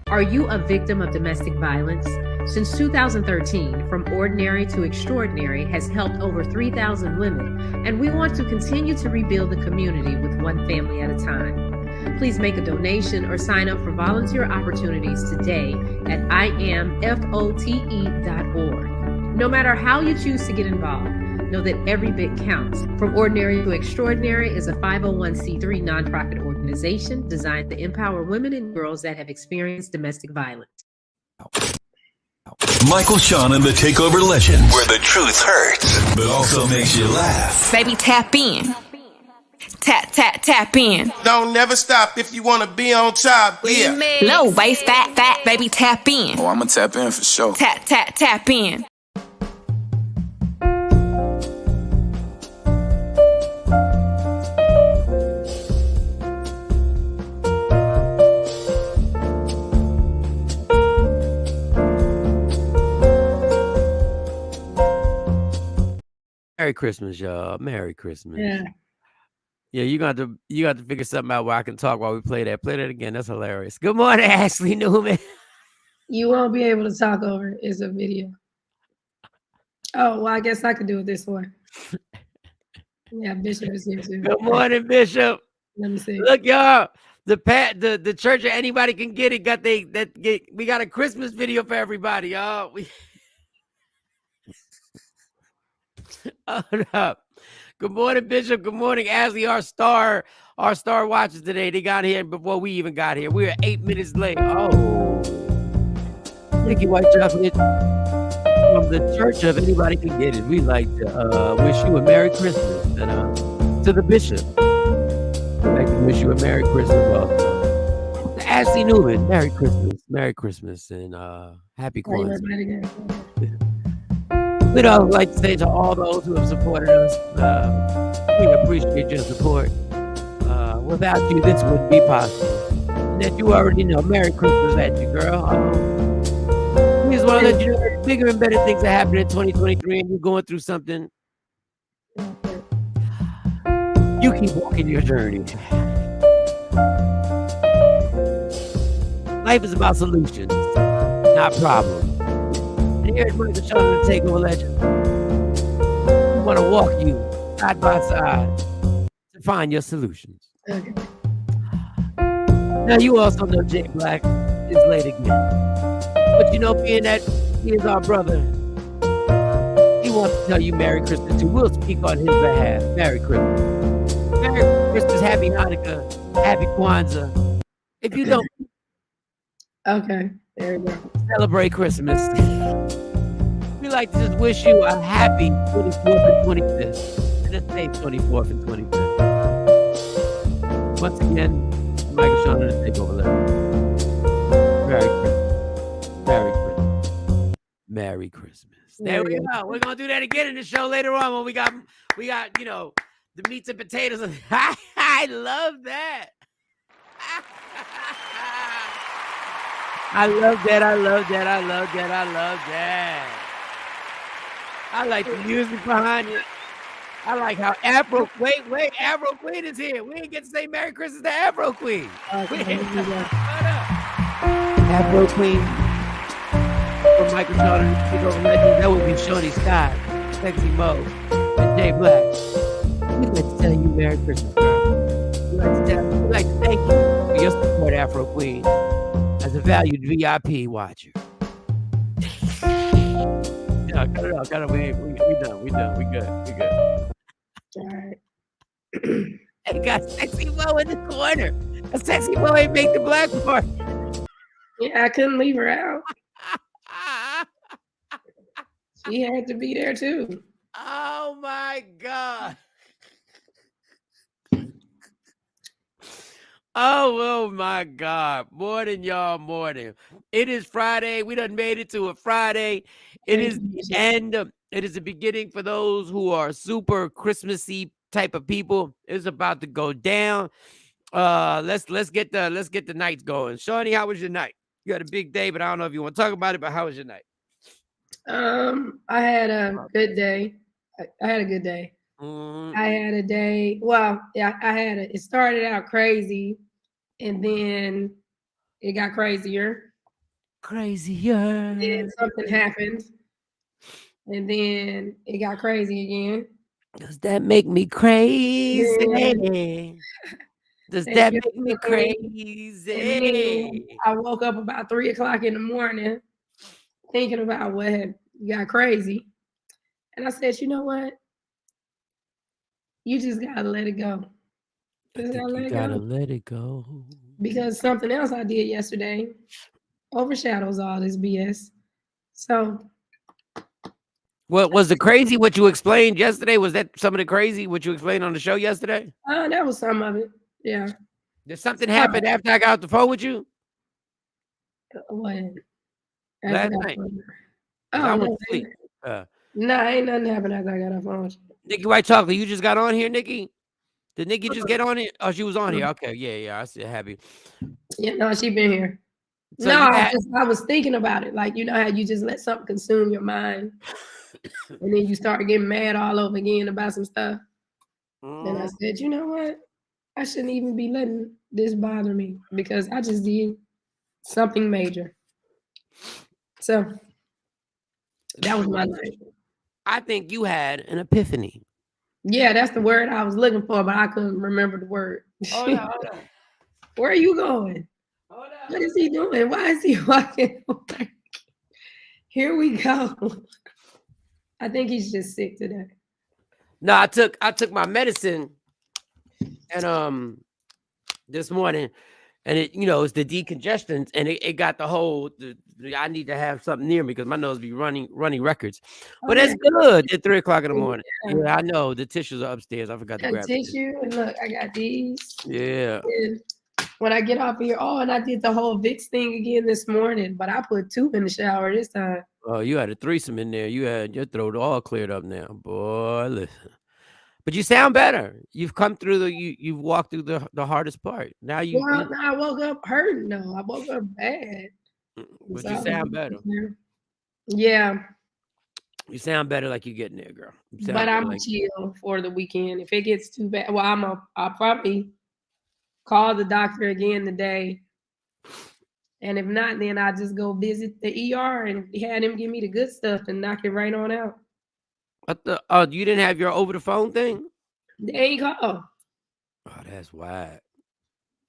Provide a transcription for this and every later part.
Are you a victim of domestic violence? Since 2013, From Ordinary to Extraordinary has helped over 3,000 women, and we want to continue to rebuild the community with one family at a time. Please make a donation or sign up for volunteer opportunities today at imfote.org. No matter how you choose to get involved, know that every bit counts. From Ordinary to Extraordinary is a 501c3 nonprofit organization designed to empower women and girls that have experienced domestic violence. Michael, Shawn, and the Takeover Legends, where the truth hurts, but also makes you laugh. Baby, tap in. Tap, tap, tap in. Don't never stop if you want to be on top. Yeah. Low waist, fat, fat, baby, tap in. Oh, I'ma tap in for sure. Tap, tap, tap in. Merry Christmas, y'all. Merry Christmas. Yeah. Yeah, you got to figure something out where I can talk while we play that. Play that again. That's hilarious. Good morning, Ashley Newman. You won't be able to talk over it. It's a video. Oh, well, I guess I could do it this one. Yeah, Bishop is here too. Good morning, Bishop. Let me see. Look, y'all. The church or anybody can get it. We got a Christmas video for everybody, y'all. Hold up. Good morning, Bishop. Good morning, Ashley. Our star watchers today. They got here before we even got here. We were 8 minutes late. Oh, Nicky White Chocolate from the church of anybody can get it. We like to wish you a Merry Christmas, and to the Bishop, we'd like to wish you a Merry Christmas. Also, to Ashley Newman, Merry Christmas, and Happy Kwanzaa. We'd also like to say to all those who have supported us, we appreciate your support. Without you, this wouldn't be possible. And that you already know, Merry Christmas at you, girl. We just want to let you know that bigger and better things are happening in 2023, and you're going through something. You keep walking your journey. Life is about solutions, not problems. Here at Michael, Shawn, and the Takeover Legends, we want to walk you side by side to find your solutions. Okay. Now, you also know Jay Black is late again. But you know, being that he is our brother, he wants to tell you Merry Christmas too. We'll speak on his behalf. Merry Christmas. Merry Christmas, Happy Hanukkah, Happy Kwanzaa. If you don't Okay. There we go. celebrate Christmas, we like to just wish you a happy 24th and 25th, and a safe 24th and 25th. Once again, Michael, Shawn, and the Takeover Legends. Merry Christmas. Merry Christmas. Merry Christmas. There we go. We're gonna do that again in the show later on when we got the meats and potatoes. I love that. I love that. I like the music behind it. I like how Afro Queen is here. We didn't get to say Merry Christmas to Afro Queen. Afro Queen from Michael, Shawn, and the Takeover Legends. That would be Shawnee Scott, Sexy Mo, and Jay Black. We'd like to tell you Merry Christmas, girl. We'd like to thank you for your support, Afro Queen, as a valued VIP watcher. Yeah, cut it off. We done. We good. All right. Hey, got Sexy Mo in the corner. A Sexy Mo ain't make the black part. Yeah, I couldn't leave her out. She had to be there too. Oh my God. Oh my God. Morning, y'all. Morning. It is Friday. We done made it to a Friday. It is the end. It is the beginning for those who are super Christmassy type of people. It's about to go down. Let's get the nights going. Shawnee, how was your night? You had a big day, but I don't know if you want to talk about it, but how was your night? I had a good day. I had a good day. I had a day. Well, yeah, it started out crazy, and then it got crazier. crazier. Then something happened, and then it got crazy again. Does that make me crazy? Does Thank that you. make me And then crazy? I woke up about 3:00 in the morning thinking about what had got crazy. And I said, you know what? You just gotta let it go. I Just think gotta you let it gotta go. let it go. Because something else I did yesterday overshadows all this BS. So What was the crazy? What you explained yesterday? Was that some of the crazy? What you explained on the show yesterday? that was some of it. Yeah. Did something Some of happen after I got off the phone with you When after I last got night? phone. Because I Oh went no, to sleep. ain't nothing happened after I got off phone. Nikki White Chocolate, you just got on here, Nikki? Did Nikki just get on it? Oh, she was on here. Okay, yeah. I see. Happy. Yeah, no, she been here. So No, you had. I was thinking about it. Like, you know how you just let something consume your mind and then you start getting mad all over again about some stuff. And I said, you know what? I shouldn't even be letting this bother me because I just did something major. So that was my night. I think you had an epiphany. Yeah, that's the word I was looking for, but I couldn't remember the word. Hold on. Where are you going? What is he doing? Why is he walking away? Here we go. I think he's just sick today. No, I took my medicine and this morning, and it it's the decongestant, and it got the whole. I need to have something near me because my nose be running records. But that's good at 3:00 in the morning. Yeah, I know the tissues are upstairs. I forgot to grab tissue, and look, I got these. Yeah. And when I get off here, and I did the whole Vicks thing again this morning, but I put 2 in the shower this time. Oh, you had a threesome in there. You had your throat all cleared up now, boy. Listen. But you sound better. You've come through you've walked through the hardest part. Now Now I woke up hurting though. I woke up bad. But you sound better. Yeah. You sound better like you're getting there, girl. But I'm chill for the weekend. If it gets too bad, well, I'll probably call the doctor again today. And if not, then I just go visit the ER and have him give me the good stuff and knock it right on out. You didn't have your over the phone thing? They ain't call. Oh, that's whack.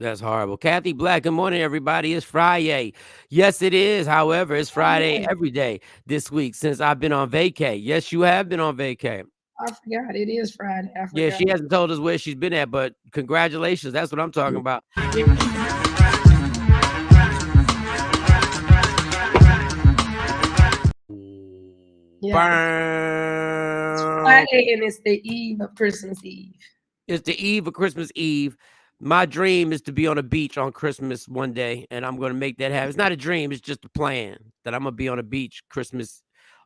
That's horrible. Kathy Black, good morning, everybody. It's Friday. Yes, it is. However, it's Friday every day this week since I've been on vacay. Yes, you have been on vacay. I forgot. It is Friday. I forgot. Yeah, she hasn't told us where she's been at, but congratulations. That's what I'm talking about. Yeah. It's Friday and it's the eve of Christmas Eve. It's the eve of Christmas Eve. My dream is to be on a beach on Christmas one day, and I'm going to make that happen. It's not a dream. It's just a plan that I'm going to be on a beach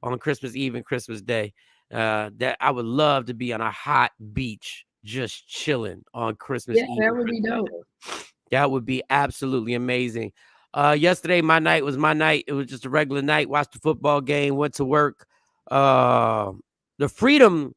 on Christmas Eve and Christmas Day. That I would love to be on a hot beach, just chilling on Christmas Eve. Yeah, that would be dope. That would be absolutely amazing. Yesterday, my night was my night. It was just a regular night. Watched the football game, went to work. The freedom,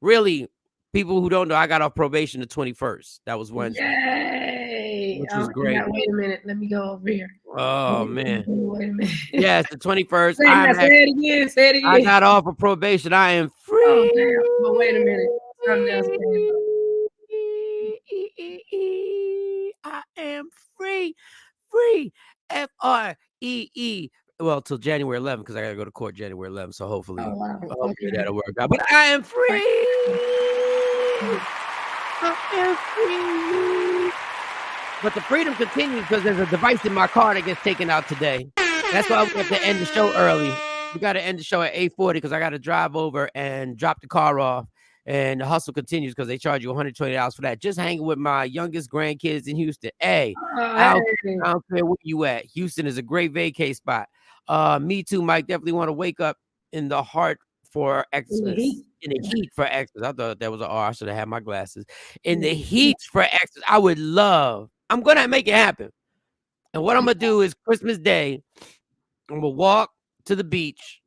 really, people who don't know, I got off probation the 21st. That was Wednesday. Yay! Which was great. Now, wait a minute. Let me go over here. Oh, man. Wait a minute. Yeah, it's the 21st. Say it again. Say it again. I got off of probation. I am free. Oh, damn. But wait a minute. Something else. I am free. Free. FREE. Well, till January 11th, because I got to go to court January 11th. So hopefully, that'll work out. But I am free. I am free. But the freedom continues because there's a device in my car that gets taken out today. That's why we have to end the show early. We got to end the show at 8:40 because I got to drive over and drop the car off. And the hustle continues because they charge you $120 for that. Just hanging with my youngest grandkids in Houston. Hey, I don't care where you at. Houston is a great vacay spot. Me too, Mike. Definitely want to wake up in the heart for Xmas. In the heat for Xmas. I thought that was an R. I should have had my glasses. In the heat for Xmas. I would love. I'm going to make it happen. And what I'm going to do is Christmas Day, I'm going to walk to the beach.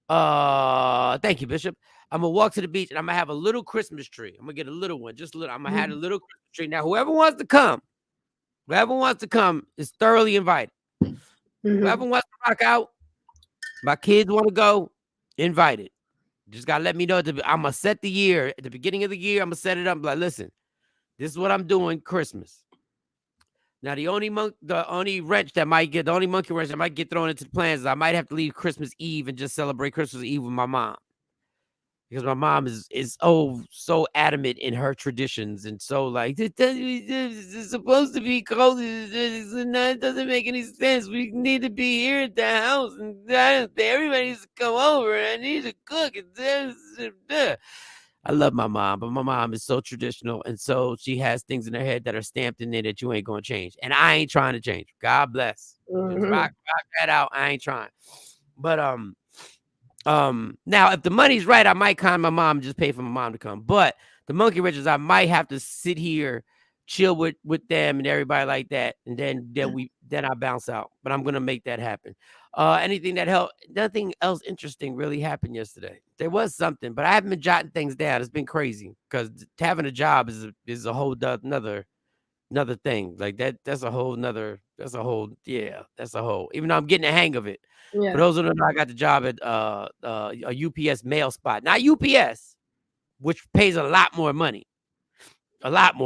Thank you, Bishop. I'm going to walk to the beach and I'm going to have a little Christmas tree. I'm going to get a little one, just a little. I'm going to have a little Christmas tree. Now, whoever wants to come is thoroughly invited. Whoever wants to rock out, my kids want to go, invited. Just gotta let me know. I'm gonna set the year at the beginning of the year. I'm gonna set it up. Like, listen, this is what I'm doing. Christmas. Now, the only monkey wrench that might get thrown into the plans is I might have to leave Christmas Eve and just celebrate Christmas Eve with my mom. Because my mom is so adamant in her traditions and so like it's supposed to be cold. It doesn't make any sense. We need to be here at the house and everybody needs to come over. I need to cook. I love my mom, but my mom is so traditional, and so she has things in her head that are stamped in there that you ain't gonna change. And I ain't trying to change. God bless. Just rock that out. I ain't trying. But now if the money's right, I might con my mom and just pay for my mom to come. But the monkey wrenches, I might have to sit here, chill with them and everybody like that, and then I bounce out. But I'm gonna make that happen. Anything that helped, nothing else interesting really happened yesterday. There was something, but I haven't been jotting things down. It's been crazy because having a job is a whole another thing. Like that's a whole, even though I'm getting the hang of it. Yeah. For those who don't know, I got the job at a UPS mail spot. Not UPS, which pays a lot more money. But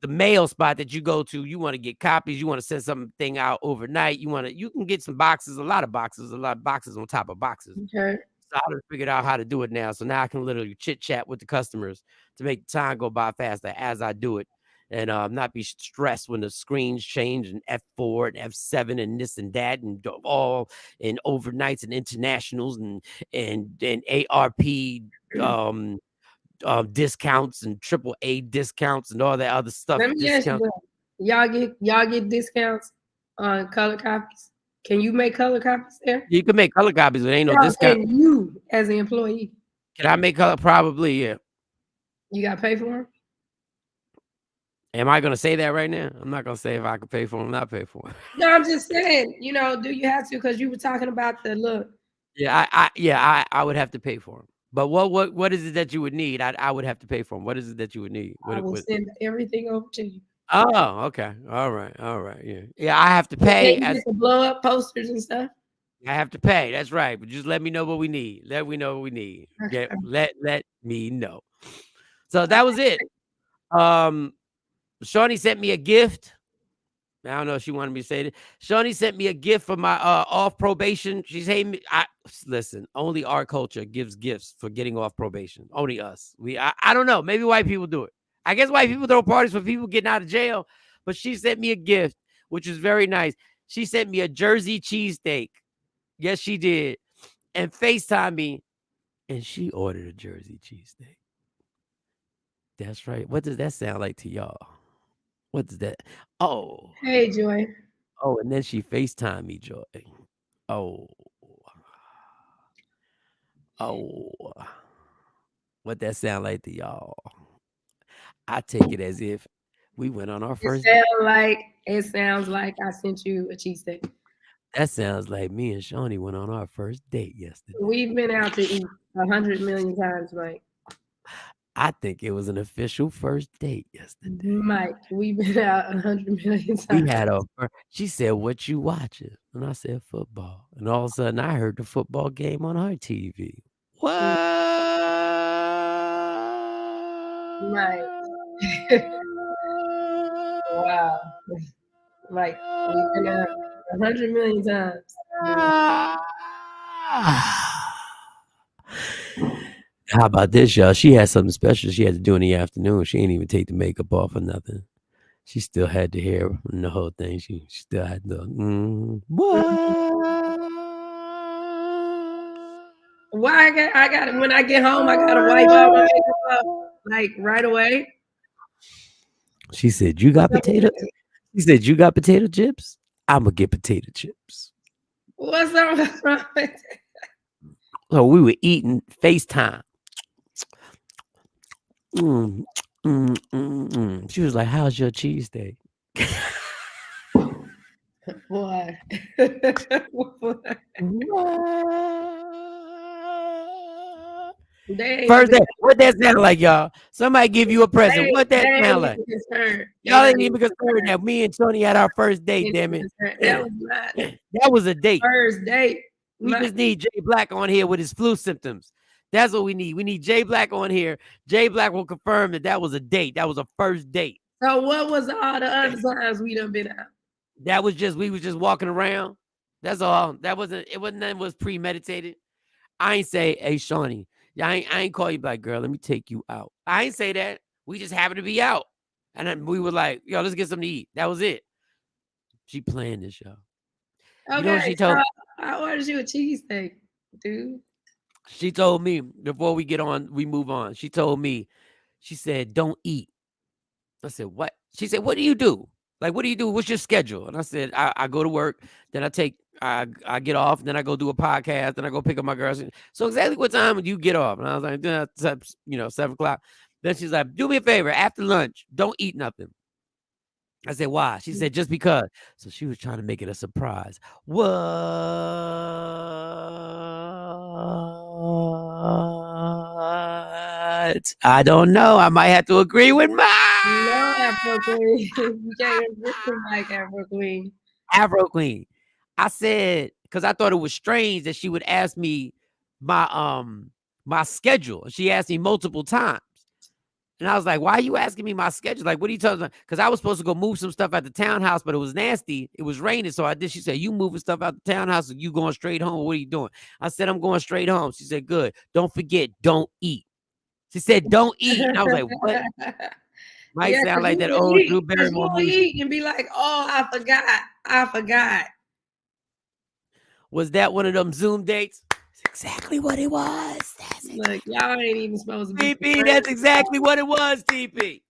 the mail spot that you go to, you want to get copies, you want to send something out overnight, you can get some boxes, a lot of boxes on top of boxes. Okay. So I figured out how to do it now. So now I can literally chit chat with the customers to make the time go by faster as I do it. And not be stressed when the screens change and F4 and F7 and this and that and all and overnights and internationals and ARP discounts and AAA discounts and all that other stuff. Let me ask you that. Y'all get discounts on color copies. Can you make color copies there? You can make color copies, but ain't no discount. Can you as an employee? Can I make color? Probably, yeah. You got to pay for them? Am I going to say that right now? I'm not going to say if I can pay for them or not pay for them. No, I'm just saying, do you have to? Because you were talking about the look. Yeah, I would have to pay for them. But what is it that you would need? I would have to pay for them. What is it that you would need? I will send everything over to you. Oh, okay. All right. Yeah, I have to pay. You get the blow up posters and stuff. I have to pay. That's right. But just let me know what we need. Let me know what we need. Okay. Yeah, let me know. So that was it. Shawnee sent me a gift. I don't know if she wanted me to say it. Shawnee sent me a gift for my off probation. She's hating me. Listen, only our culture gives gifts for getting off probation. Only us. I don't know. Maybe white people do it. I guess white people throw parties for people getting out of jail. But she sent me a gift, which is very nice. She sent me a Jersey cheesesteak. Yes, she did. And FaceTime me. And she ordered a Jersey cheesesteak. That's right. What does that sound like to y'all? What is that? Oh. Hey, Joy. Oh, and then she FaceTime me, Joy. Oh. What that sound like to y'all? I take it as if we went on our first date. It sounds like I sent you a cheesesteak. That sounds like me and Shawnee went on our first date yesterday. We've been out to eat 100 million times, Mike. I think it was an official first date yesterday. Mike, we've been out 100 million times. We had she said, "What you watching?" And I said, "Football." And all of a sudden, I heard the football game on her TV. What? Mike. Wow. Like, we've been out 100 million times. How about this, y'all? She had something special she had to do in the afternoon. She didn't even take the makeup off or nothing. She still had the hair and the whole thing. She still had the Why I got it when I get home, I gotta wipe all my makeup off like right away. She said, "You got potato?" She said, "You got potato chips? I'm gonna get potato chips." What's wrong with it? So we were eating FaceTime. She was like, "How's your cheesesteak?" Boy. First day. What that sound like, y'all? Somebody give you a present. What that sound like? Y'all ain't even concerned that me and Tony had our first date, damn it. That was not That was a date. first date. We just need Jay Black on here with his flu symptoms. That's what we need. We need Jay Black on here. Jay Black will confirm that was a date. That was a first date. So what was all the other times we done been out? That was just, we was just walking around. That's all. It wasn't nothing was premeditated. I ain't say, hey, Shawnee, I ain't call you like, girl, let me take you out. I ain't say that. We just happened to be out. And then we were like, yo, let's get something to eat. That was it. She planned this, y'all. Okay, you know what she told me? I ordered you a cheesesteak, dude. She told me before we move on. She told me, she said, don't eat. I said, what? She said, what do you do? Like, what do you do? What's your schedule? And I said, I go to work, then I get off, then I go do a podcast, then I go pick up my girls. So exactly what time would you get off? And I was like, 7 o'clock. Then she's like, do me a favor, after lunch, don't eat nothing. I said, why? She said, just because. So she was trying to make it a surprise. What? I don't know. I might have to agree with mine. No, Afro Queen. You can't resist him like Afro Queen. Afro Queen. I said, because I thought it was strange that she would ask me my schedule. She asked me multiple times. And I was like, why are you asking me my schedule? Like, what are you talking about? Because I was supposed to go move some stuff at the townhouse, but it was nasty. It was raining. So I did. She said, you moving stuff out the townhouse? Or you going straight home? What are you doing? I said, I'm going straight home. She said, good. Don't forget, don't eat. She said, don't eat. And I was like, what? Might sound like that old Drew Barrymore movie. Eat and be like, oh, I forgot. Was that one of them Zoom dates? That's exactly what it was. Look, y'all ain't even supposed to be. TP, that's exactly what it was, TP.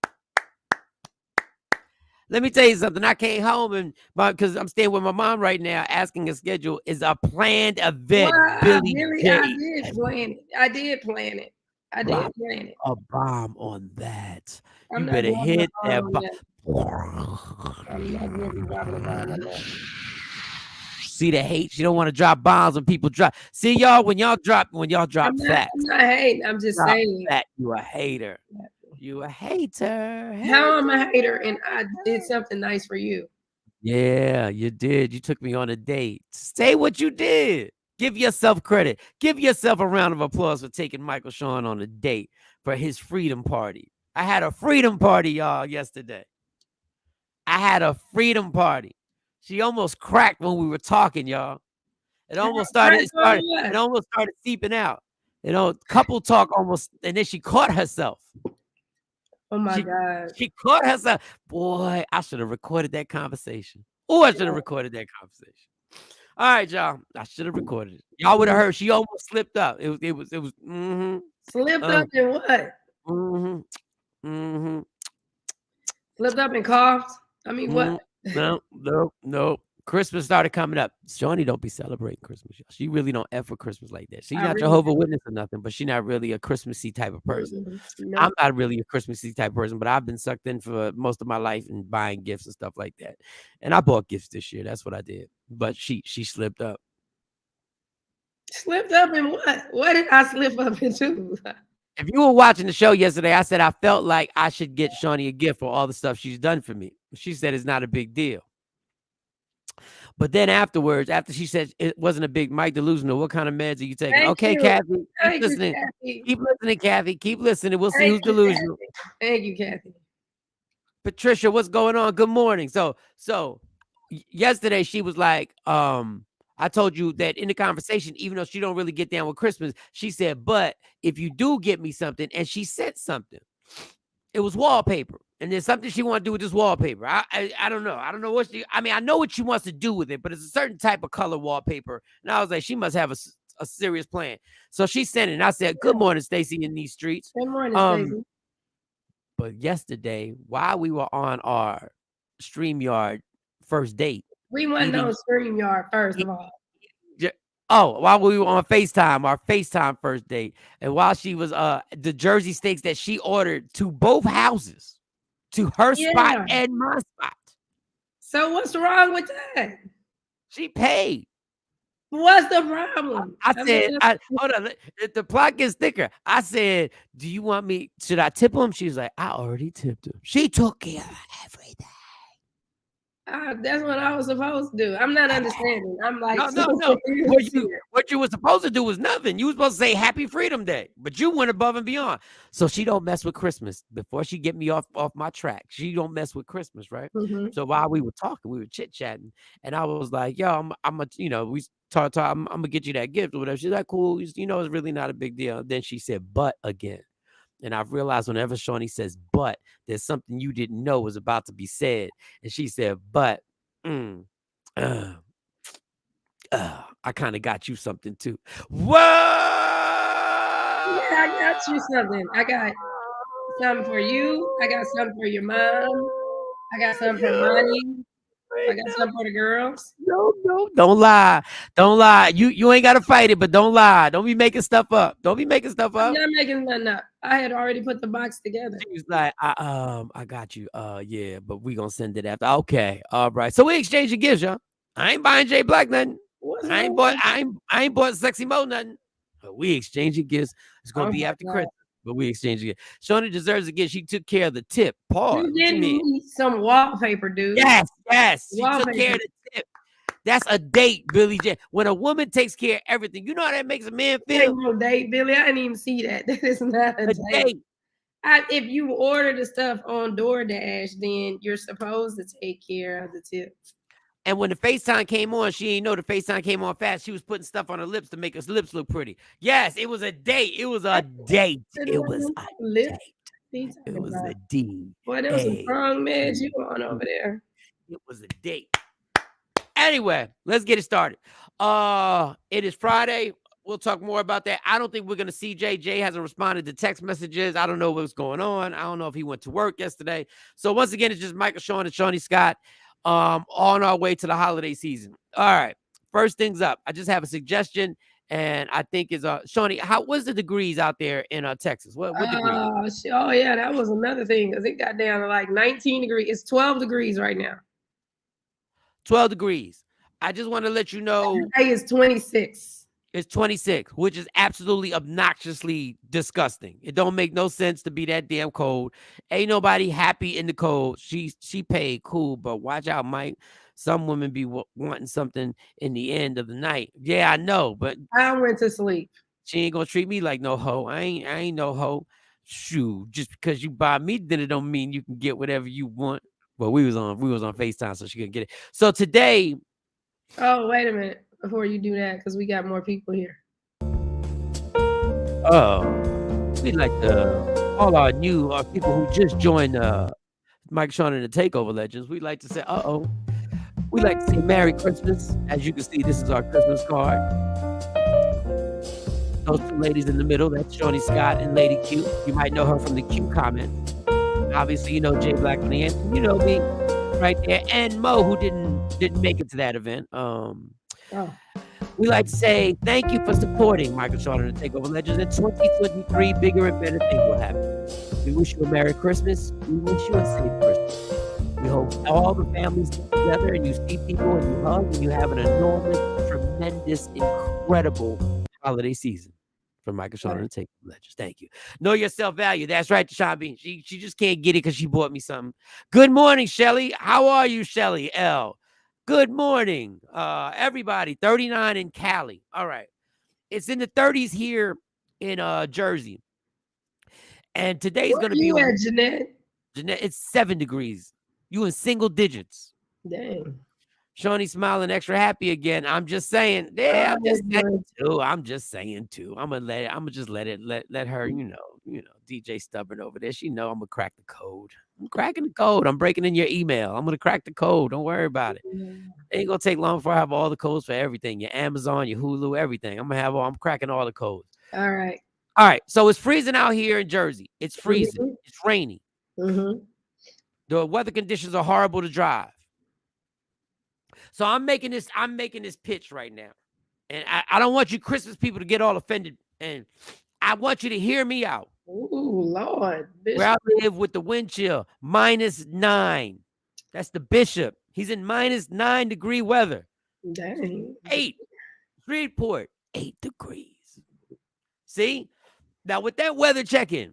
Let me tell you something. I came home and because I'm staying with my mom right now, asking a schedule is a planned event. Well, I did plan it. I did plan it. A bomb on that. I'm you better hit that bomb. I'm not really dropping a bomb on that. See the hate. She don't want to drop bombs when people drop. See y'all when y'all drop facts. I'm not hating. I'm just saying. That you a hater. You a hater. How am I a hater and I did something nice for you? Yeah, you did. You took me on a date. Say what you did. Give yourself credit. Give yourself a round of applause for taking Michael Shawn on a date for his freedom party. I had a freedom party, y'all, yesterday. I had a freedom party. She almost cracked when we were talking, y'all. It almost started seeping out. You know, couple talk almost, and then she caught herself. Oh my God. She caught herself. Boy, I should have recorded that conversation. Oh, I should have recorded that conversation. All right, y'all. I should have recorded it. Y'all would have heard. She almost slipped up. It was. Slipped up in what? Slipped up and coughed. I mean, what? No. Christmas started coming up. Shawnee don't be celebrating Christmas. She really don't F for Christmas like that. She's not Jehovah's Witness or nothing, but she's not really a Christmassy type of person. No. I'm not really a Christmassy type of person, but I've been sucked in for most of my life and buying gifts and stuff like that. And I bought gifts this year. That's what I did. But she slipped up. Slipped up in what? What did I slip up into? If you were watching the show yesterday, I said I felt like I should get Shawnee a gift for all the stuff she's done for me. She said it's not a big deal. But then afterwards, after she said it wasn't a big Mike delusional, what kind of meds are you taking? Okay, Kathy, keep listening. Keep listening, Kathy. Keep listening. We'll see who's delusional. Thank you, Kathy. Patricia, what's going on? Good morning. So yesterday she was like, I told you that in the conversation, even though she don't really get down with Christmas, she said, but if you do get me something, and she said something, it was wallpaper. And there's something she want to do with this wallpaper. I don't know. I don't know what I know what she wants to do with it, but it's a certain type of color wallpaper. And I was like, she must have a serious plan. So she sent it. And I said, good morning, Stacy, in these streets. Good morning, Stacy. But yesterday, while we were on our StreamYard first date. We went on StreamYard first of all. While we were on FaceTime, our FaceTime first date. And while she was the Jersey steaks that she ordered to both houses. To her spot and my spot. So what's wrong with that? She paid. What's the problem? I I said, mean, hold on. The plot gets thicker. I said, do you want me? Should I tip him? She's like, I already tipped him. She took care of everything. that's what I was supposed to do. I'm not understanding. I'm like, No. so What you were supposed to do was nothing. You were supposed to say Happy Freedom Day, but you went above and beyond. So she don't mess with Christmas. Before she get me off my track, she don't mess with Christmas, right? Mhm. So while we were talking, we were chit chatting, and I was like, "Yo, I'm a, we talk. I'm gonna get you that gift or whatever." She's like, "Cool, it's really not a big deal." Then she said, "But again." And I've realized whenever Shawnee says "but," there's something you didn't know was about to be said. And she said, "But, I kind of got you something too." Whoa! Yeah, I got you something. I got something for you. I got something for your mom. I got something for Monty. I got something for the girls. No, don't lie. Don't lie. You ain't gotta fight it, but don't lie. Don't be making stuff up. Don't be making stuff I'm up. not making nothing up. I had already put the box together. She was like, I got you. Yeah, but we gonna send it after. Okay, all right. So we exchanging gifts, y'all. I ain't buying Jay Black nothing. What's I ain't wrong bought. with I ain't bought Sexy Mo nothing. But we exchanging gifts. It's gonna Oh be my after God. Christmas. But we exchanging it. Shawnee deserves a gift. She took care of the tip. Pause. You What you didn't mean? need some wallpaper, dude. Yes. She took Wallpaper. care of the tip. That's a date, Billy J. When a woman takes care of everything, you know how that makes a man That ain't feel? no date, Billy. I didn't even see that. That is not a A date. date. If you order the stuff on DoorDash, then you're supposed to take care of the tip. And when the FaceTime came on, she didn't know the FaceTime came on fast. She was putting stuff on her lips to make her lips look pretty. Yes, it was a date. It was a date. It was a Lip. date. What are you It talking was about? a D. Boy, there was some strong meds you on over there. It was a date. Anyway, let's get it started. It is Friday. We'll talk more about that. I don't think we're gonna see Jay. Jay hasn't responded to text messages. I don't know what's going on. I don't know if he went to work yesterday. So once again, it's just Michael Shawn and Shawnee Scott. On our way to the holiday season. All right. First things up. I just have a suggestion, and I think is Shawnee. What's the degrees out there in Texas? What degree? Oh yeah, that was another thing because it got down to like 19 degrees. It's 12 degrees right now. 12 degrees. I just want to let you know. Today is 26. It's 26, which is absolutely obnoxiously disgusting. It don't make no sense to be that damn cold. Ain't nobody happy in the cold. She paid, cool, but watch out, Mike. Some women be wanting something in the end of the night. Yeah, I know, but I went to sleep. she ain't gonna treat me like no hoe. I ain't no hoe. Shoot, just because you buy me, then it don't mean you can get whatever you want. Well, we was on FaceTime, so she couldn't get it. So today. Oh, wait a minute before you do that, because we got more people here. Oh, we'd like to all our people who just joined Mike Shawn and the Takeover Legends. We'd like to say, we'd like to say Merry Christmas. As you can see, this is our Christmas card. Those two ladies in the middle, that's Shawnee Scott and Lady Q. You might know her from the Q comment. Obviously, you know Jay Black and the Anthem. You know me right there. And Mo, who didn't make it to that event. We like to say thank you for supporting Michael Shawn and the Takeover Legends. In 2023, bigger and better things will happen. We wish you a Merry Christmas. We wish you a safe Christmas. We hope all the families get together and you see people and you hug and you have an enormous, tremendous, incredible holiday season from Michael Shawn and the Takeover Legends. Thank you. Know your self-value. That's right, Deshaun Bean. She just can't get it because she bought me something. Good morning, Shelly. How are you, Shelly L? Good morning, everybody. 39 in Cali. All right. It's in the 30s here in Jersey. And today's going to be on Jeanette. Jeanette, it's 7 degrees. You in single digits. Dang. Shawnee smiling extra happy again. I'm just saying. Yeah, I'm just saying too. I'm gonna just let her, you know, DJ stubborn over there. She know I'm gonna crack the code. I'm cracking the code. I'm breaking in your email. I'm gonna crack the code. Don't worry about it. It ain't gonna take long before I have all the codes for everything. Your Amazon, your Hulu, everything. I'm cracking all the codes. All right. So it's freezing out here in Jersey. It's freezing. Mm-hmm. It's rainy. Mm-hmm. The weather conditions are horrible to drive. So I'm making this pitch right now. And I don't want you Christmas people to get all offended. And I want you to hear me out. Ooh, Lord. Bishop. Where I live with the wind chill, -9. That's the Bishop. He's in -9 degree weather. Dang. 8. Streetport, 8 degrees. See? Now, with that weather check-in,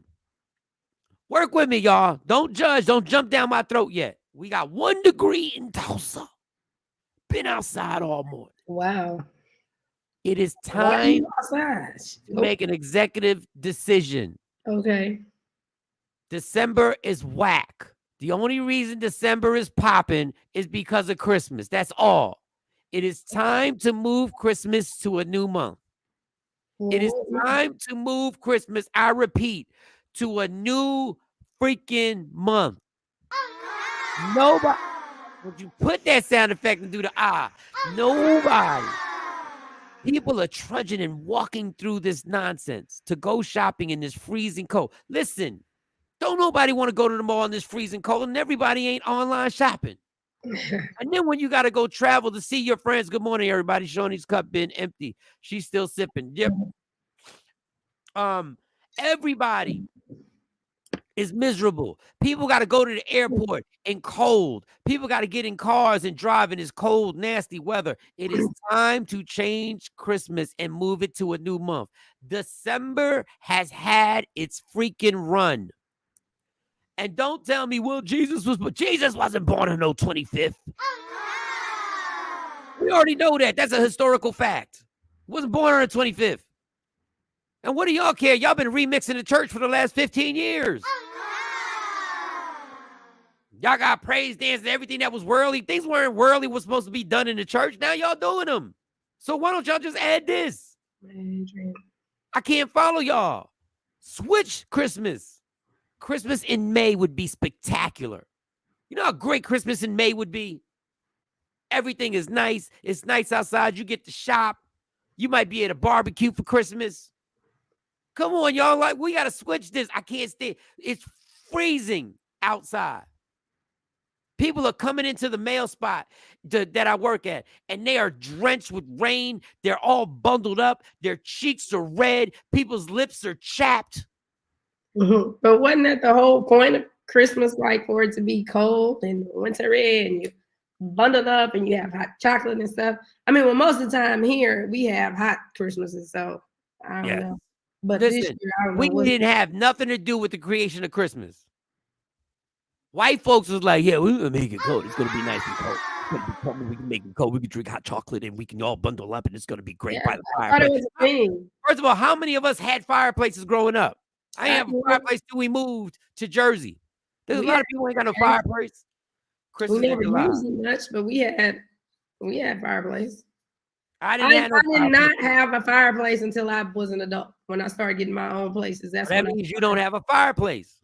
work with me, y'all. Don't judge. Don't jump down my throat yet. We got 1 degree in Tulsa. Been outside all morning. Wow. It is time to make an executive decision. Okay. December is whack. The only reason December is popping is because of Christmas. That's all. It is time to move Christmas to a new month. It is time to move Christmas, I repeat, to a new freaking month. Nobody, would you put that sound effect and do the ah? Nobody. People are trudging and walking through this nonsense to go shopping in this freezing cold. Listen, don't nobody want to go to the mall in this freezing cold, and everybody ain't online shopping. And then when you got to go travel to see your friends, good morning, everybody. Shawnee's cup been empty. She's still sipping. Yep. Everybody is miserable. People got to go to the airport in cold. People got to get in cars and drive in this cold, nasty weather. It is time to change Christmas and move it to a new month. December has had its freaking run. And don't tell me, well, Jesus wasn't born on no 25th. We already know that. That's a historical fact. Wasn't born on the 25th. And what do y'all care? Y'all been remixing the church for the last 15 years. Y'all got praise dances, everything that was worldly. Things weren't worldly, was supposed to be done in the church. Now y'all doing them. So why don't y'all just add this? I can't follow y'all. Switch Christmas. Christmas in May would be spectacular. You know how great Christmas in May would be? Everything is nice. It's nice outside. You get to shop. You might be at a barbecue for Christmas. Come on, y'all. Like, we got to switch this. I can't stay. It's freezing outside. People are coming into the mail spot that I work at, and they are drenched with rain. They're all bundled up. Their cheeks are red. People's lips are chapped. But wasn't that the whole point of Christmas, like for it to be cold and wintry and you bundled up and you have hot chocolate and stuff? I mean, well, most of the time here we have hot Christmases, so I don't know. But listen, this year, I don't know. We didn't have nothing to do with the creation of Christmas. White folks was like, yeah, we're gonna make it cold. It's gonna be nice and cold. It's gonna be cold. We can make it cold. We can drink hot chocolate and we can all bundle up and it's gonna be great by the fireplace. First of all, how many of us had fireplaces growing up? I didn't have a fireplace till we moved to Jersey. There's a lot of people who ain't got no fireplace. We never used it much, but we had fireplace. I did not have a fireplace until I was an adult. When I started getting my own places, that means you don't have a fireplace.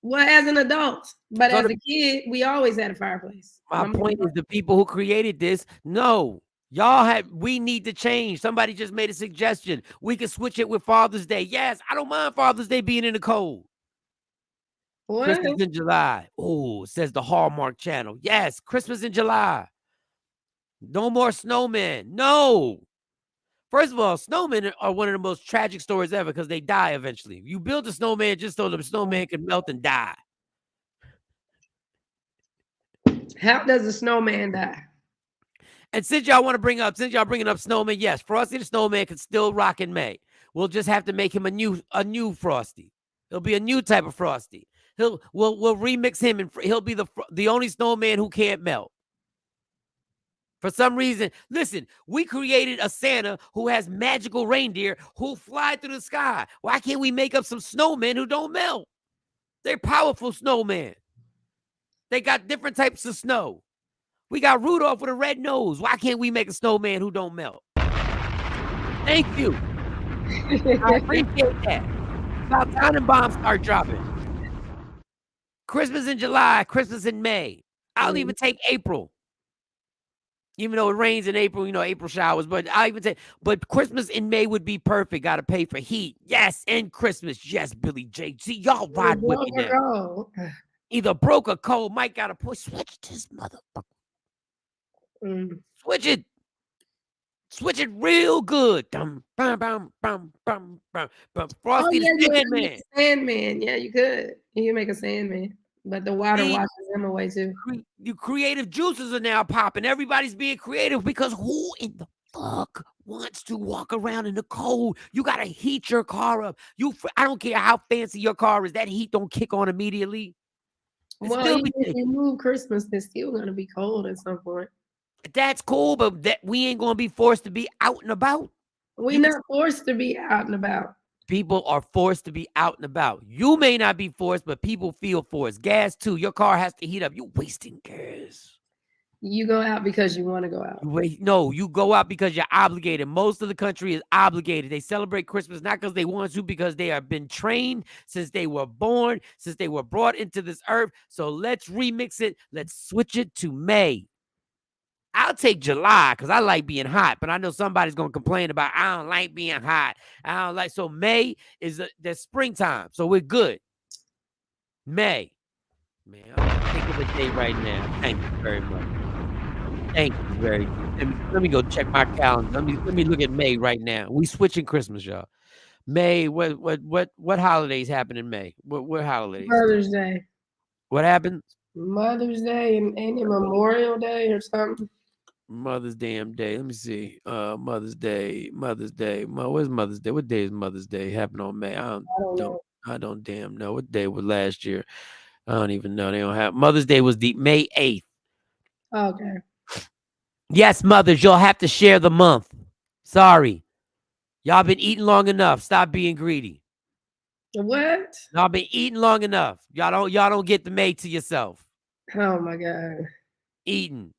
Well, as an adult, but as a kid, we always had a fireplace. My point is, the people who created this, we need to change. Somebody just made a suggestion. We can switch it with Father's Day. Yes, I don't mind Father's Day being in the cold. What? Christmas in July. Oh, says the Hallmark Channel. Yes, Christmas in July. No more snowmen. No. First of all, snowmen are one of the most tragic stories ever because they die eventually. You build a snowman just so the snowman can melt and die. How does a snowman die? And since y'all bringing up snowman, yes, Frosty the Snowman can still rock in May. We'll just have to make him a new Frosty. He'll be a new type of Frosty. We'll remix him and he'll be the only snowman who can't melt. For some reason, listen, we created a Santa who has magical reindeer who fly through the sky. Why can't we make up some snowmen who don't melt? They're powerful snowmen. They got different types of snow. We got Rudolph with a red nose. Why can't we make a snowman who don't melt? Thank you. I appreciate that. About time the bombs start dropping. Christmas in July, Christmas in May. I'll even take April. Even though it rains in April, April showers, but but Christmas in May would be perfect. Got to pay for heat. Yes, and Christmas. Yes, Billy J. See, y'all ride with me now. Either broke or cold. Mike got to push. Switch this motherfucker. Switch it. Switch it real good. Frosty the Sandman. Sandman. Yeah, you could. You can make a Sandman. But the water washes them away too. You creative juices are now popping. Everybody's being creative because who in the fuck wants to walk around in the cold. You got to heat your car up. I don't care how fancy your car is. That heat don't kick on immediately. Well, even if you move Christmas, it's still going to be cold at some point. That's cool, but that we ain't going to be forced to be out and about. We're not forced to be out and about. People are forced to be out and about. You may not be forced, but people feel forced. Gas, too. Your car has to heat up. You're wasting gas. You go out because you want to go out. No, you go out because you're obligated. Most of the country is obligated. They celebrate Christmas not because they want to, because they have been trained since they were born, since they were brought into this earth. So let's remix it. Let's switch it to May. I'll take July because I like being hot, but I know somebody's going to complain about I don't like being hot. I don't like. So May is the springtime. So we're good. May. Man, I'm thinking of a day right now. Thank you very much. Thank you very much. Let me go check my calendar. Let me look at May right now. We switching Christmas, y'all. May, what holidays happen in May? What holidays? Mother's Day. What happens? Mother's Day and ain't it Memorial Day or something? Mother's damn day. Let me see. Mother's Day. Where's Mother's Day? What day is Mother's Day? Happen on May? I don't damn know. What day was last year? I don't even know. They don't have Mother's Day was the May 8th. Okay. Yes, mothers, you'll have to share the month. Sorry. Y'all been eating long enough. Stop being greedy. What? Y'all been eating long enough. Y'all don't get the May to yourself. Oh my God. Eating.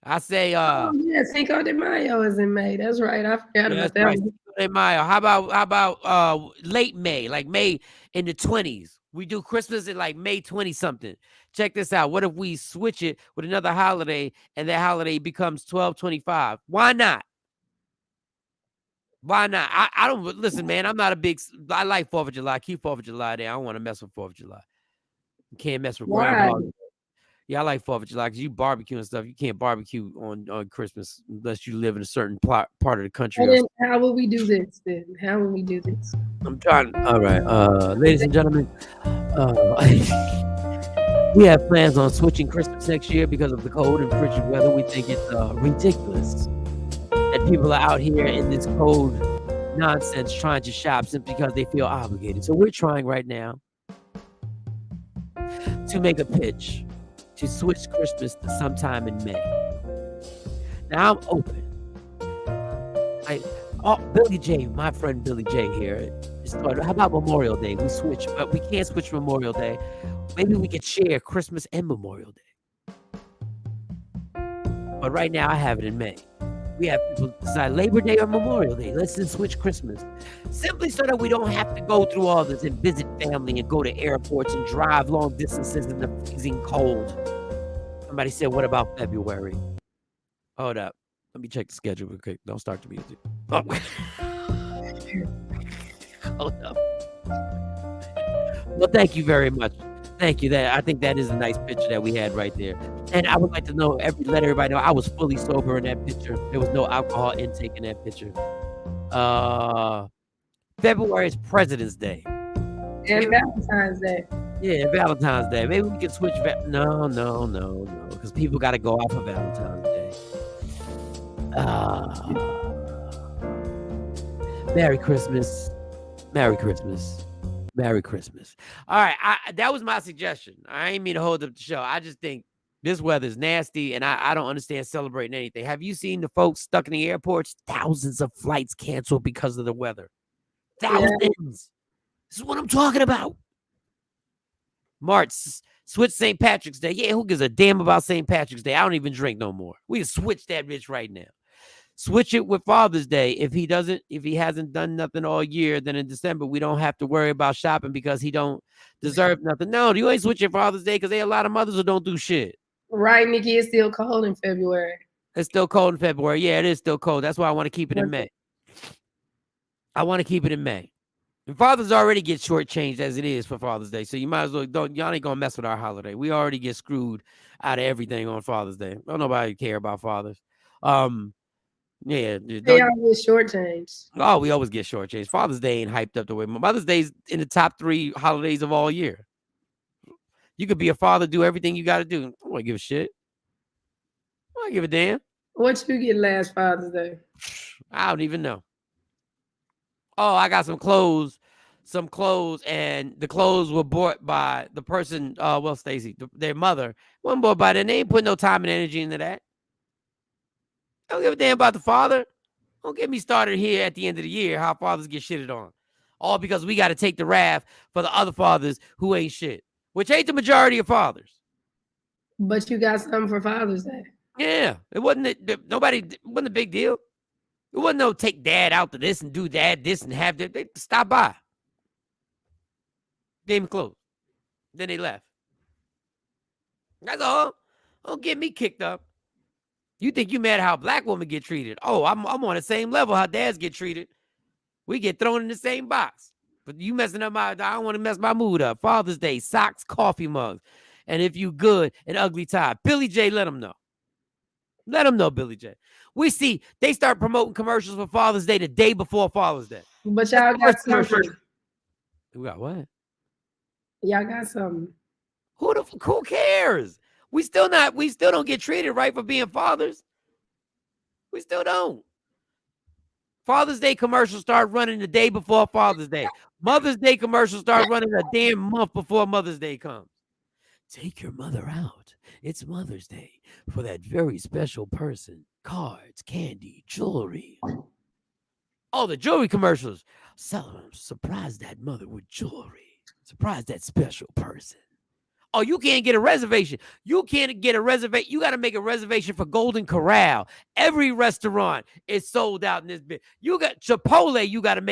I say yeah, Cinco de Mayo is in May. That's right. I forgot about that. Right. Cinco de Mayo. How about late May, like May in the 20s? We do Christmas at like May 20 something. Check this out. What if we switch it with another holiday and that holiday becomes 12/25? Why not? Why not? I don't listen, man. I'm not a big. I like 4th of July. Keep 4th of July there. I don't want to mess with 4th of July. You can't mess with Groundhog. Yeah, I like 4th of July because you barbecue and stuff. You can't barbecue on Christmas unless you live in a certain part of the country. Then how will we do this then? How will we do this? I'm trying. All right, ladies and gentlemen, we have plans on switching Christmas next year because of the cold and frigid weather. We think it's ridiculous that people are out here in this cold nonsense trying to shop simply because they feel obligated. So we're trying right now to make a pitch to switch Christmas to sometime in May. Now I'm open. Billy J, my friend Billy J here, how about Memorial Day? We switch, but we can't switch Memorial Day. Maybe we could share Christmas and Memorial Day. But right now I have it in May. We have people decide Labor Day or Memorial Day. Let's just switch Christmas. Simply so that we don't have to go through all this and visit family and go to airports and drive long distances in the freezing cold. Somebody said, what about February? Hold up. Let me check the schedule real quick. Don't start the music. Oh. Hold up. Well, thank you very much. Thank you. I think that is a nice picture that we had right there. And I would like to let everybody know I was fully sober in that picture. There was no alcohol intake in that picture. February is President's Day. And Valentine's Day. Yeah, Valentine's Day. Maybe we can switch. No. Because people got to go out for Valentine's Day. Merry Christmas. Merry Christmas. Merry Christmas. All right. That was my suggestion. I ain't mean to hold up the show. I just think this weather's nasty and I don't understand celebrating anything. Have you seen the folks stuck in the airports? Thousands of flights canceled because of the weather. Thousands. Yeah. This is what I'm talking about. March, switch St. Patrick's Day. Yeah, who gives a damn about St. Patrick's Day? I don't even drink no more. We can switch that bitch right now. Switch it with Father's Day. If he hasn't done nothing all year, then in December we don't have to worry about shopping because he don't deserve nothing. No, you ain't switching Father's Day because there are a lot of mothers who don't do shit. Right, Nikki, it's still cold in February. It's still cold in February. Yeah, it is still cold. That's why I want to keep it in May. I want to keep it in May. And fathers already get shortchanged as it is for Father's Day, so you might as well y'all ain't gonna mess with our holiday. We already get screwed out of everything on Father's Day. Don't nobody care about fathers. Yeah, they always shortchanged. Oh, we always get shortchanged. Father's Day ain't hyped up the way Mother's Day's in the top 3 holidays of all year. You could be a father, do everything you got to do. I don't want to give a shit. I don't give a damn. What you get last Father's Day? I don't even know. Oh, I got some clothes, and the clothes were bought by the person. Well, Stacy, their mother, wasn't bought by them. They ain't put no time and energy into that. I don't give a damn about the father. Don't get me started here at the end of the year how fathers get shitted on. All because we got to take the wrath for the other fathers who ain't shit, which ain't the majority of fathers. But you got something for Father's Day. Yeah, it wasn't a big deal. It wasn't no take dad out to this and do that, this and have that. They stopped by. Gave me clothes. Then they left. That's all. Don't get me kicked up. You think you mad how black women get treated? Oh, I'm on the same level how dads get treated. We get thrown in the same box. But you messing up I don't want to mess my mood up. Father's Day, socks, coffee mugs. And if you good, an ugly tie. Billy J, let them know. Let them know, Billy J. We see they start promoting commercials for Father's Day the day before Father's Day. But y'all got something. We got what? Y'all got something. Who cares? We still don't get treated right for being fathers. We still don't. Father's Day commercials start running the day before Father's Day. Mother's Day commercials start running a damn month before Mother's Day comes. Take your mother out. It's Mother's Day for that very special person. Cards, candy, jewelry. Oh, the jewelry commercials. Surprise that mother with jewelry. Surprise that special person. Oh, you can't get a reservation. You can't get a reservation. You got to make a reservation for Golden Corral. Every restaurant is sold out in this bit. You got Chipotle. You got to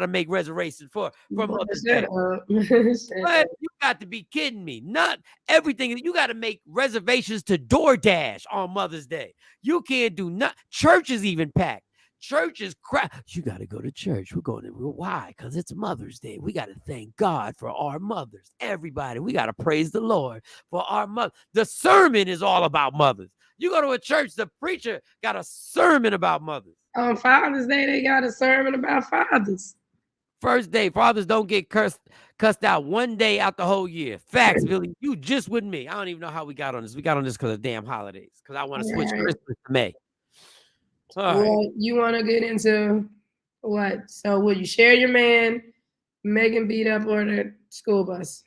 make reservations for Mother's Day. But you got to be kidding me. Not everything. You got to make reservations to DoorDash on Mother's Day. You can't do nothing. Church is even packed. Church is crap. You got to go to church. We're going to. Why? Because it's Mother's Day. We got to thank God for our mothers. Everybody, we got to praise the Lord for our mother. The sermon is all about mothers. You go to a church, the preacher got a sermon about mothers. On Father's Day, they got a sermon about fathers. First day, fathers don't get cussed out one day out the whole year. Facts, Billy. You just with me. I don't even know how we got on this. We got on this because of damn holidays. Because I want to switch Christmas to May. Well, you want to get into what? So will you share your man, Megan beat up, or the school bus?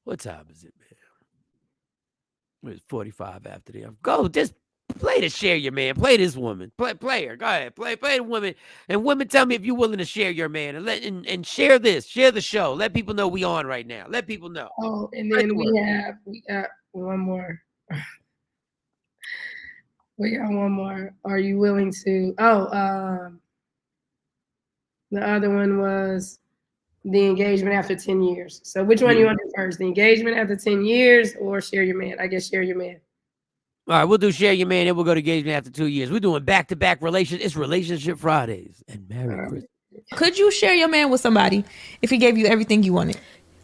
What time is it, man? It's 45 after the go. Just play to share your man. Play this woman. Play her. Go ahead. Play the woman. And women, tell me if you're willing to share your man and share this. Share the show. Let people know we on right now. Let people know. Oh, and then we got one more. We got one more. Are you willing to? The other one was the engagement after 10 years. So which one you want to do first? The engagement after 10 years or share your man? I guess share your man. All right, we'll do share your man, and we'll go to engagement after 2 years. We're doing back-to-back relations. It's Relationship Fridays. And Merry Christmas. Could you share your man with somebody if he gave you everything you wanted?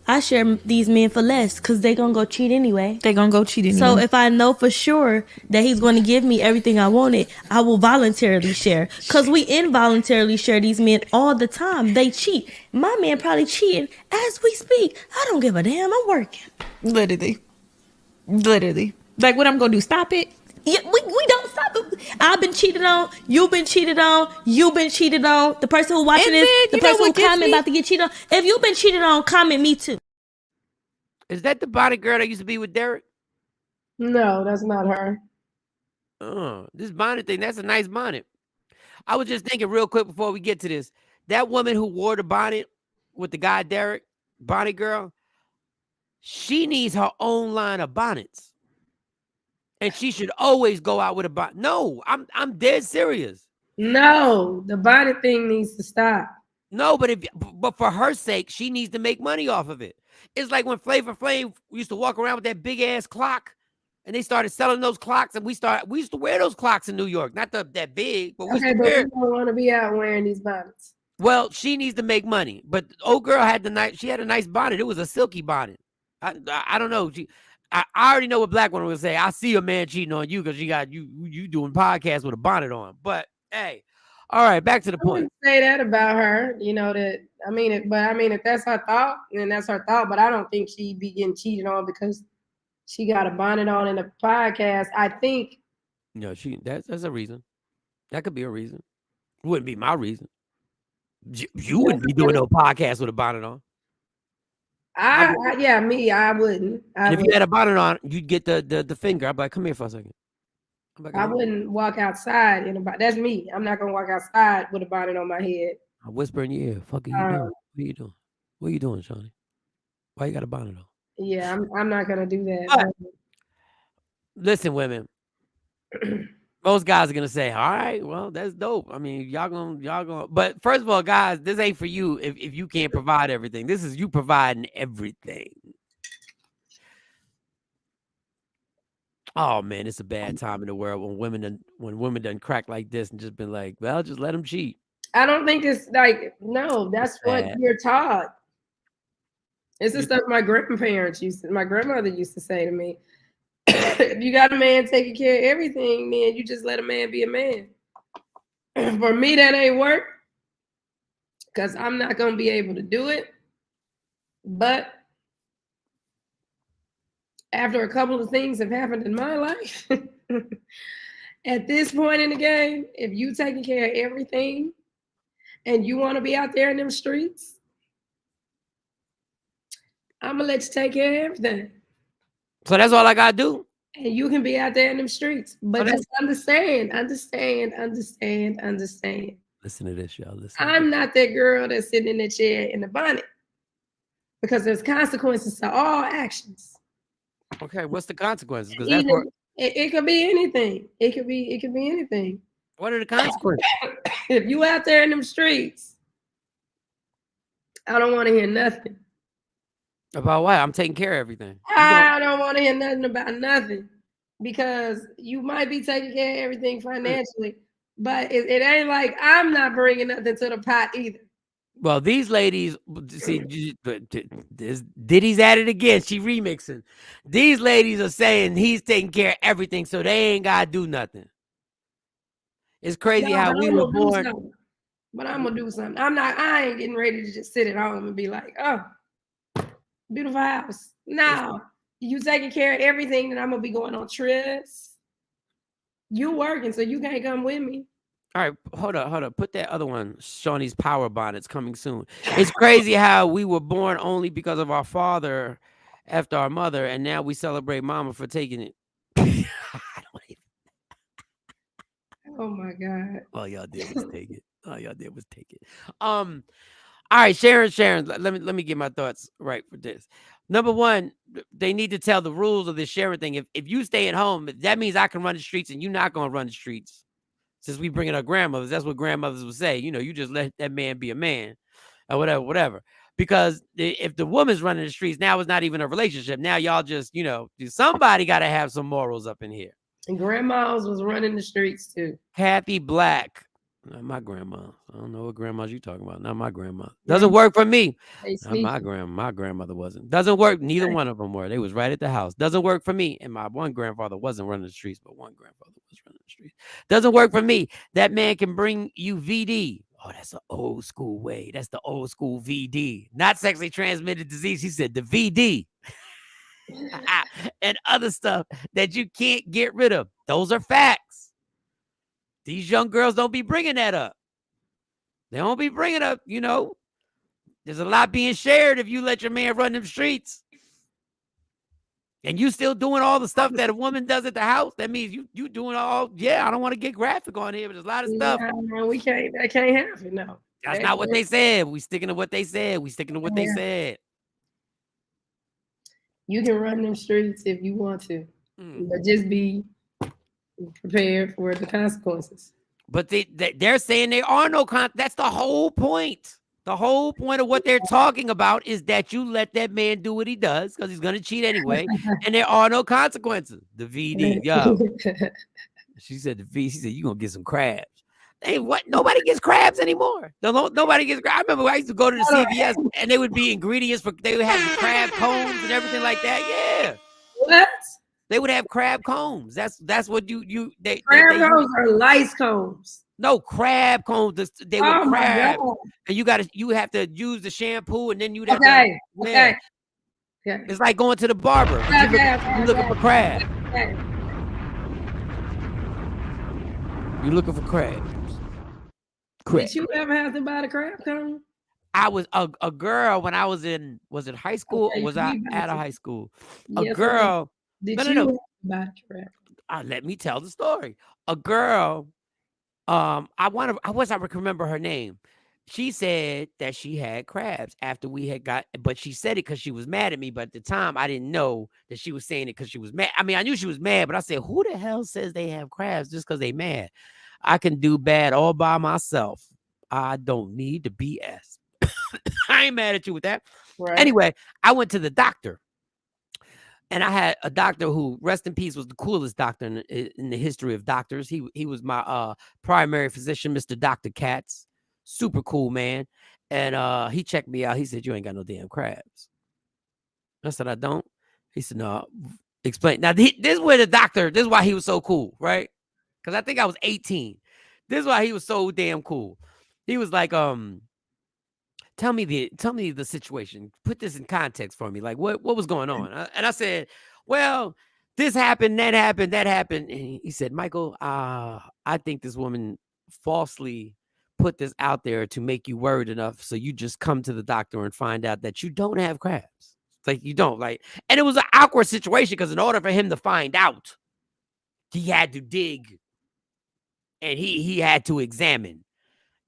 I share these men for less because they gonna go cheat anyway. So if I know for sure that he's going to give me everything I wanted, I will voluntarily share. Because we involuntarily share these men all the time. They cheat. My man probably cheating as we speak. I don't give a damn. I'm working. Literally. Like what I'm gonna do? Stop it? Yeah, we don't stop it. I've been cheated on. You've been cheated on. You've been cheated on. The person who watching this, the person who comment about to get cheated on. If you've been cheated on, comment me too. Is that the bonnet girl that used to be with Derek? No, that's not her. Oh, this bonnet thing, that's a nice bonnet. I was just thinking real quick before we get to this. That woman who wore the bonnet with the guy Derek, bonnet girl, she needs her own line of bonnets. And she should always go out with a bonnet. No, I'm dead serious. No, the bonnet thing needs to stop. No, but for her sake, she needs to make money off of it. It's like when Flavor Flav used to walk around with that big ass clock, and they started selling those clocks, and we used to wear those clocks in New York. Not that big, but we used to wear. We don't want to be out wearing these bonnets. Well, she needs to make money. But old girl had she had a nice bonnet. It was a silky bonnet. I don't know. I already know what black women would say. I see a man cheating on you because you got you doing podcasts with a bonnet on. But hey, all right, back to the point. I wouldn't say that about her, that if that's her thought, then that's her thought. But I don't think she'd be getting cheated on because she got a bonnet on in a podcast. I think no, that's a reason. That could be a reason. It wouldn't be my reason. You wouldn't be doing no podcast with a bonnet on. I wouldn't. And if you had a bonnet on, you'd get the finger. I'd be like, come here for a second. I wouldn't walk outside in a bonnet. That's me. I'm not gonna walk outside with a bonnet on my head. I whisper in your ear. Fuck are you doing? What are you doing? What are you doing, Shawnee? Why you got a bonnet on? Yeah, I'm not gonna do that. But listen, women. Most guys are gonna say, all right, well, that's dope. I mean, y'all gonna. But first of all, guys, this ain't for you if you can't provide everything. This is you providing everything. Oh man, it's a bad time in the world when women done crack like this and just been like, well, just let them cheat. I don't think it's like, no, that's what you're taught. This is stuff my grandmother used to say to me. If you got a man taking care of everything, then you just let a man be a man. For me, that ain't work because I'm not going to be able to do it. But after a couple of things have happened in my life, at this point in the game, if you taking care of everything and you want to be out there in them streets, I'm going to let you take care of everything. So that's all I got to do. And you can be out there in them streets. But just understand. Listen to this, y'all. Listen. I'm not that girl that's sitting in the chair in the bonnet. Because there's consequences to all actions. Okay, what's the consequences? Because it could be anything. It could be anything. What are the consequences? If you out there in them streets, I don't want to hear nothing. About what? I'm taking care of everything. I don't want to hear nothing about nothing. Because you might be taking care of everything financially, but it ain't like I'm not bringing nothing to the pot either. Well, these ladies, see, Diddy's at it again. She remixing. These ladies are saying he's taking care of everything, so they ain't got to do nothing. It's crazy how we were born. But I'm going to do something. I ain't getting ready to just sit at home and be like, oh, beautiful house. No, you taking care of everything, then I'm going to be going on trips. You working, so you can't come with me. All right, hold up. Put that other one, Shawnee's power bonnet's coming soon. It's crazy how we were born only because of our father after our mother, and now we celebrate mama for taking it. Oh my God. All y'all did was take it. All right, Sharon. Let me get my thoughts right for this. Number one, they need to tell the rules of this Sharon thing. If you stay at home, that means I can run the streets and you're not gonna run the streets. Since we bring in our grandmothers, that's what grandmothers would say. You know, you just let that man be a man or whatever. Because if the woman's running the streets, now it's not even a relationship. Now y'all just, somebody got to have some morals up in here. And grandmas was running the streets too. Kathy Black. Not my grandma. I don't know what grandmas you talking about. Not my grandma. Doesn't work for me. Not my grandma. My grandmother wasn't. Doesn't work. Neither one of them were. They was right at the house. Doesn't work for me. And my one grandfather wasn't running the streets, but one grandfather was running the streets. Doesn't work for me. That man can bring you VD. Oh, that's an old school way. That's the old school VD. Not sexually transmitted disease. He said the VD. And other stuff that you can't get rid of. Those are facts. These young girls don't be bringing that up. They don't be bringing up, there's a lot being shared if you let your man run them streets. And you still doing all the stuff that a woman does at the house. That means you doing all, I don't want to get graphic on here, but there's a lot of stuff. No, that can't happen, no. That's not what they said. We sticking to what they said. They said. You can run them streets if you want to, but just be prepared for the consequences. But they're saying there are no that's the whole point. The whole point of what they're talking about is that you let that man do what he does because he's going to cheat anyway, and there are no consequences. The VD, yo. She said she said you're going to get some crabs. Hey, what? Nobody gets crabs anymore. Nobody gets crabs. I remember I used to go to the CVS and they would be ingredients they would have the crab combs and everything like that. Yeah. What? They would have crab combs. That's what crab combs are lice combs. No, crab combs. They were crab. And you have to use the shampoo and then you'd have to. Okay. It's like going to the barber. You looking for crab. You're looking for crabs. Did you ever have to buy the crab cone? I was a girl when I was in high school or was I out of high school? A Yes, girl. Did No. you have to buy the crab? Let me tell the story. A girl. I remember her name. She said that she had crabs after we had but she said it because she was mad at me. But at the time, I didn't know that she was saying it because she was mad. I mean, I knew she was mad, but I said, who the hell says they have crabs just because they mad? I can do bad all by myself. I don't need the BS. I ain't mad at you with that. Right. Anyway, I went to the doctor. And I had a doctor who, rest in peace, was the coolest doctor in the history of doctors. He was my primary physician, Mr. Dr. Katz. Super cool, man. And he checked me out. He said, you ain't got no damn crabs. I said, I don't. He said, no, explain. Now, this is why he was so cool, right? Because I think I was 18. This is why he was so damn cool. He was like, tell me the situation. Put this in context for me. Like what was going on? And I said, well, this happened, that happened. And he said, Michael, I think this woman falsely put this out there to make you worried enough. So you just come to the doctor and find out that you don't have crabs. It's like you don't and it was an awkward situation because in order for him to find out, he had to dig and he had to examine.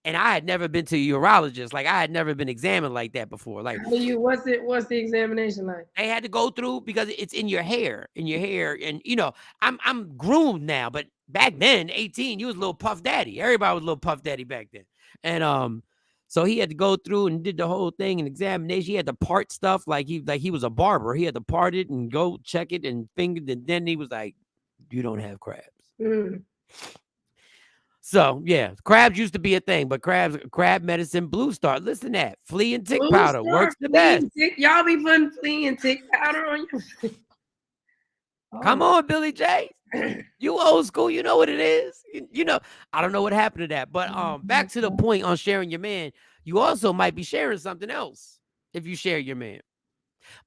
And I had never been to a urologist. Like I had never been examined like that before. Like, what's the examination like? They had to go through because it's in your hair, and I'm groomed now, but back then, 18, you was a little puff daddy. Everybody was a little puff daddy back then. And so he had to go through and did the whole thing and examination. He had to part stuff like he was a barber. He had to part it and go check it and fingered. And then he was like, "You don't have crabs." Mm. So, yeah, crabs used to be a thing, but crab medicine, Blue Star. Listen to that. Flea and tick powder works the best. Y'all be putting flea and tick powder on your Come on, Billy J. You old school. You know what it is. You know, I don't know what happened to that. But back to the point on sharing your man. You also might be sharing something else if you share your man.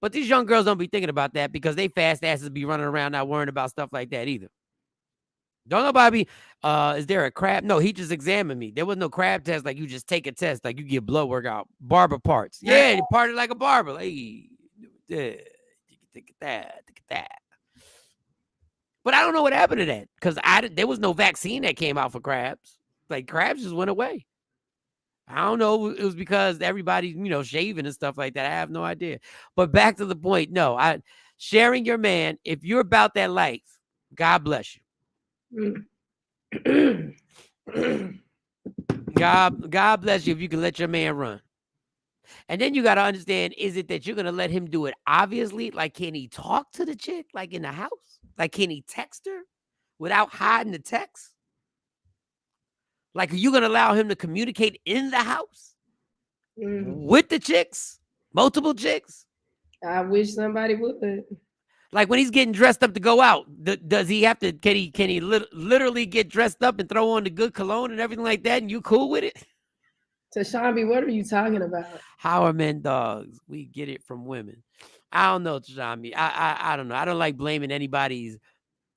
But these young girls don't be thinking about that because they fast asses be running around not worrying about stuff like that either. Don't nobody is there a crab? No, he just examined me. There was no crab test like you just take a test, like you get blood work out. Barber parts. Yeah, you parted like a barber. Hey, think of that. But I don't know what happened to that because there was no vaccine that came out for crabs. Like crabs just went away. I don't know. It was because everybody, shaving and stuff like that. I have no idea. But back to the point. No, sharing your man, if you're about that life, God bless you. God bless you if you can let your man run. And then you got to understand, is it that you're going to let him do it obviously? Like, can he talk to the chick like in the house? Like, can he text her without hiding the text? Like, are you going to allow him to communicate in the house with the chicks? Multiple chicks? I wish somebody would. Like when he's getting dressed up to go out, does he have to, can he literally get dressed up and throw on the good cologne and everything like that? And you cool with it? Tashambi, what are you talking about? How are men dogs? We get it from women. I don't know, Tashambi. I don't know. I don't like blaming anybody's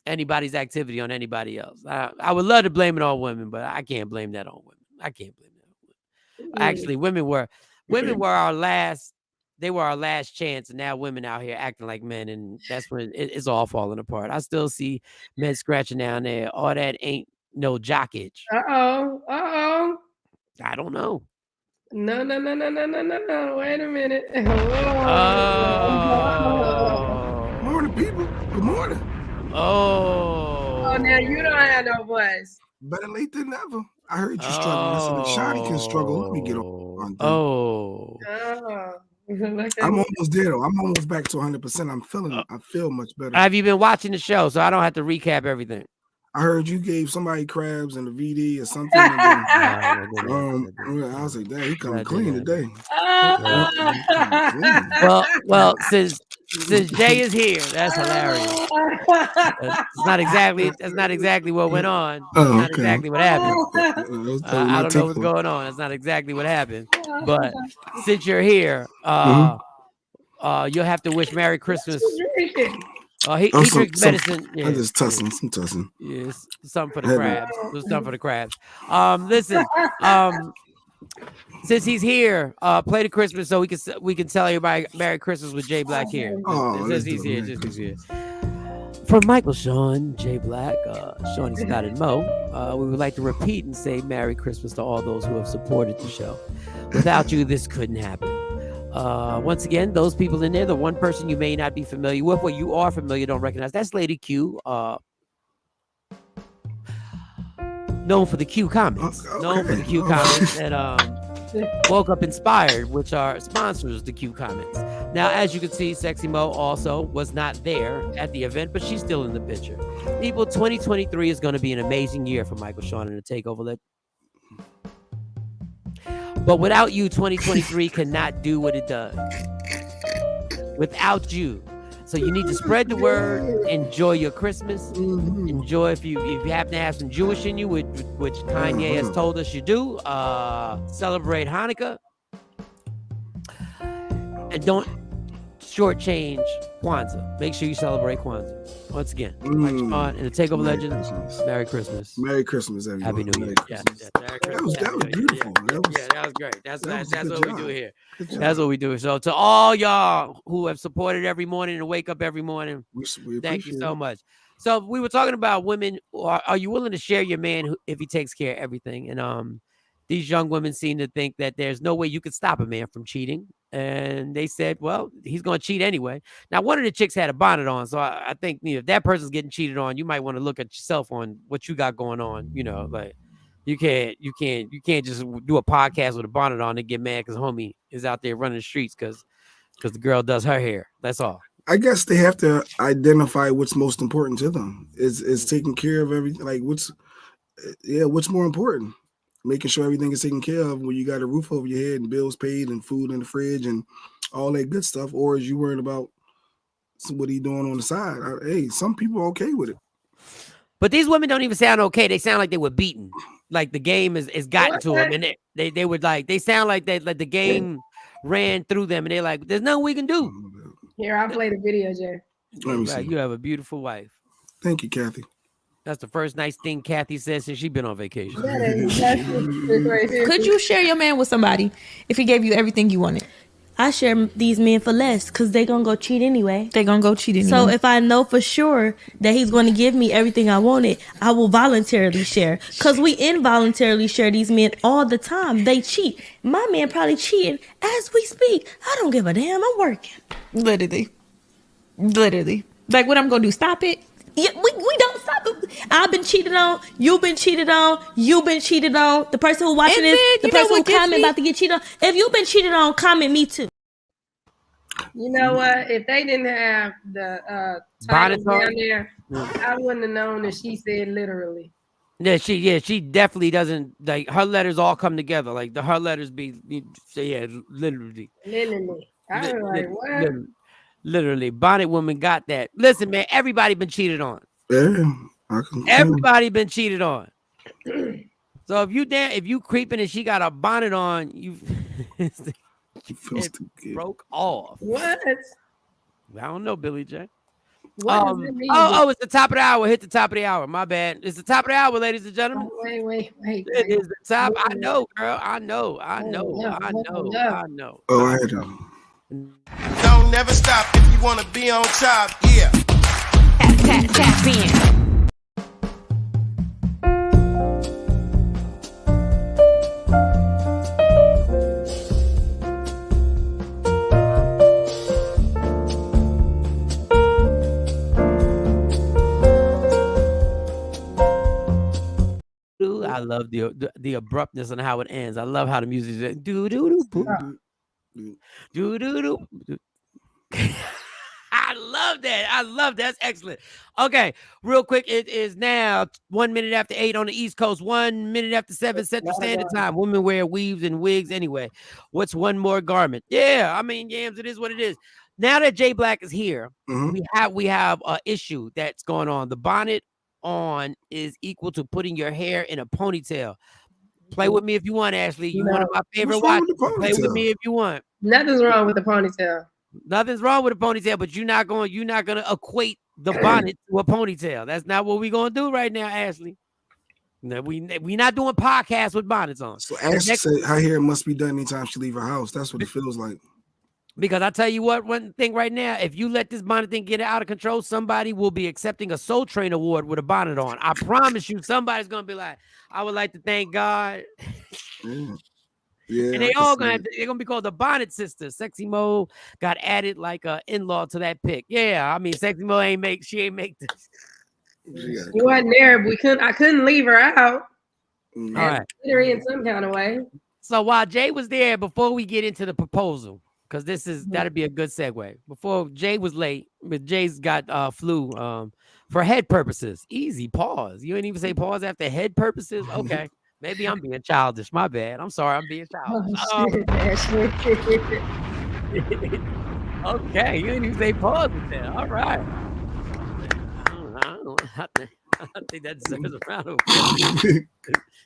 activity on anybody else. I would love to blame it on women, but I can't blame that on women. I can't blame that on women. Actually, women were our last. They were our last chance, and now women out here acting like men, and that's when it's all falling apart. I still see men scratching down there. All that ain't no jock itch. Uh-oh. I don't know. No. Wait a minute. Morning, people. Good morning. Oh, now you don't have no voice. Better late than never. I heard you struggling. I said, if Shawty can struggle, let me get on. I'm almost there though. I'm almost back to 100%. I feel much better. Have you been watching the show so I don't have to recap everything? I heard you gave somebody crabs and the VD or something. I was like, "Dad, he coming clean today." Well, since Jay is here, that's hilarious. That's not exactly what went on. That's not exactly what happened. I don't know what's going on. That's not exactly what happened. But since you're here, you'll have to wish Merry Christmas. He drinks medicine. I just tussing, some tussing. Yes, something for the crabs. There's something for the crabs. Listen. Since he's here, play the Christmas so we can tell everybody Merry Christmas with Jay Black here. Since he's here, he's here. From Michael, Shawn, Jay Black, Shawnee Scott, and Mo, we would like to repeat and say Merry Christmas to all those who have supported the show. Without you, this couldn't happen. Once again, those people in there, the one person you may not be familiar with, or you are familiar, don't recognize, that's Lady Q. Known for the Q comments. Known for the Q comments that Woke Up Inspired, which are sponsors the Q comments. Now, as you can see, Sexy Mo also was not there at the event, but she's still in the picture. People, 2023 is going to be an amazing year for Michael, Shawn, and the Takeover. But without you, 2023 cannot do what it does. Without you. So you need to spread the word. Enjoy your Christmas. Enjoy if you happen to have some Jewish in you, which Kanye has told us you do. Celebrate Hanukkah. And don't shortchange Kwanzaa. Make sure you celebrate Kwanzaa. Once again, Shawn and the Takeover Legends. Merry Christmas. Merry Christmas, everyone. Happy New Year. Yeah, Merry Christmas. That was beautiful. That was great. That's what we do here. That's what we do. So to all y'all who have supported every morning and wake up every morning, thank you so much. So we were talking about women. Are you willing to share your man if he takes care of everything? And these young women seem to think that there's no way you could stop a man from cheating. And they said, well, he's going to cheat anyway. Now, one of the chicks had a bonnet on. So I think if that person's getting cheated on, you might want to look at yourself on what you got going on. You know, like you can't just do a podcast with a bonnet on and get mad because homie is out there running the streets because the girl does her hair. That's all. I guess they have to identify what's most important to them. Is taking care of everything. Like what's more important? Making sure everything is taken care of when you got a roof over your head and bills paid and food in the fridge and all that good stuff, or is you worried about what he doing on the side? Hey, some people are okay with it. But these women don't even sound okay. They sound like they were beaten. Like the game is gotten to them, and they would they sound like the game ran through them, and they're like, "There's nothing we can do." Here, I'll play the video, Jay. Let me see. You have a beautiful wife. Thank you, Kathy. That's the first nice thing Kathy says since she's been on vacation. Could you share your man with somebody if he gave you everything you wanted? I share these men for less because they gonna go cheat anyway. So if I know for sure that he's gonna give me everything I wanted, I will voluntarily share. Because we involuntarily share these men all the time. They cheat. My man probably cheating as we speak. I don't give a damn. I'm working. Literally. Like what I'm gonna do? Stop it? Yeah, we don't stop it. I've been cheated on. You've been cheated on. You've been cheated on. The person who watching this, the person who comment about to get cheated on. If you've been cheated on, comment me too. You know what? If they didn't have the title down there, I wouldn't have known that she said literally. Yeah, she definitely doesn't like her letters all come together. Like her letters literally. Literally. I was like, what? Literally, bonnet woman got that. Listen, man, everybody been cheated on. Yeah, everybody been cheated on. So if you creeping and she got a bonnet on, you broke off. What? I don't know, Billy J. What does it mean? It's the top of the hour. Hit the top of the hour. My bad. It's the top of the hour, ladies and gentlemen. Oh, wait. It is the top. I know, girl. I know. Oh, I know. Don't never stop if you want to be on top. Yeah. Tap in. I love the abruptness and how it ends. I love how the music is do do do do do do do. I love that. That's excellent. Okay, real quick. It is now 1 minute after 8 on the East Coast, 1 minute after 7 Central Standard Time. Women wear weaves and wigs anyway. What's one more garment? Yeah, I mean, yams, it is what it is. Now that Jay Black is here, we have an issue that's going on. The bonnet on is equal to putting your hair in a ponytail. Play with me if you want, Ashley. You one of my favorite watches. Play with me if you want. Nothing's wrong with the ponytail. Nothing's wrong with a ponytail, but you're not gonna equate the bonnet to a ponytail. That's not what we're gonna do right now, Ashley. No, we not doing podcasts with bonnets on. So Ashley said her hair must be done anytime she leave her house. That's what it feels like. Because I tell you what, one thing right now, if you let this bonnet thing get out of control, somebody will be accepting a Soul Train award with a bonnet on. I promise you, somebody's gonna be like, I would like to thank God. Yeah, and they all they're gonna be called the Bonnet Sisters. Sexy Mo got added like a in-law to that pick. Yeah, I mean, Sexy Mo ain't make this. She wasn't there, but I couldn't leave her out. All right, her in some kind of way. So while Jay was there, before we get into the proposal, because that'd be a good segue. Before Jay was late, but Jay's got flu for head purposes. Easy pause. You didn't even say pause after head purposes. Okay. Maybe I'm being childish. My bad. I'm sorry. I'm being childish. Okay. You didn't even say pause there. All right. I think that deserves a round of applause.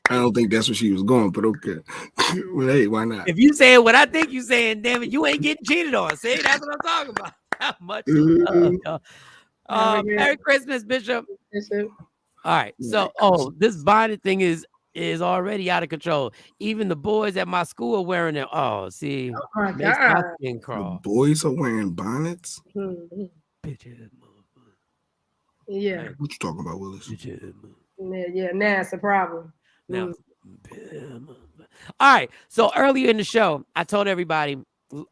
I don't think that's what she was going, but okay. Well, hey, why not? If you say what I think you saying, damn it, you ain't getting cheated on. See, that's what I'm talking about. How much love. Merry Christmas, Bishop. All right. So, this bonnet thing is already out of control. Even the boys at my school are wearing it. Oh, see, makes my skin crawl. The boys are wearing bonnets. Bitches. Yeah. What you talking about, Willis? Yeah, now it's a problem. Now, all right. So earlier in the show, I told everybody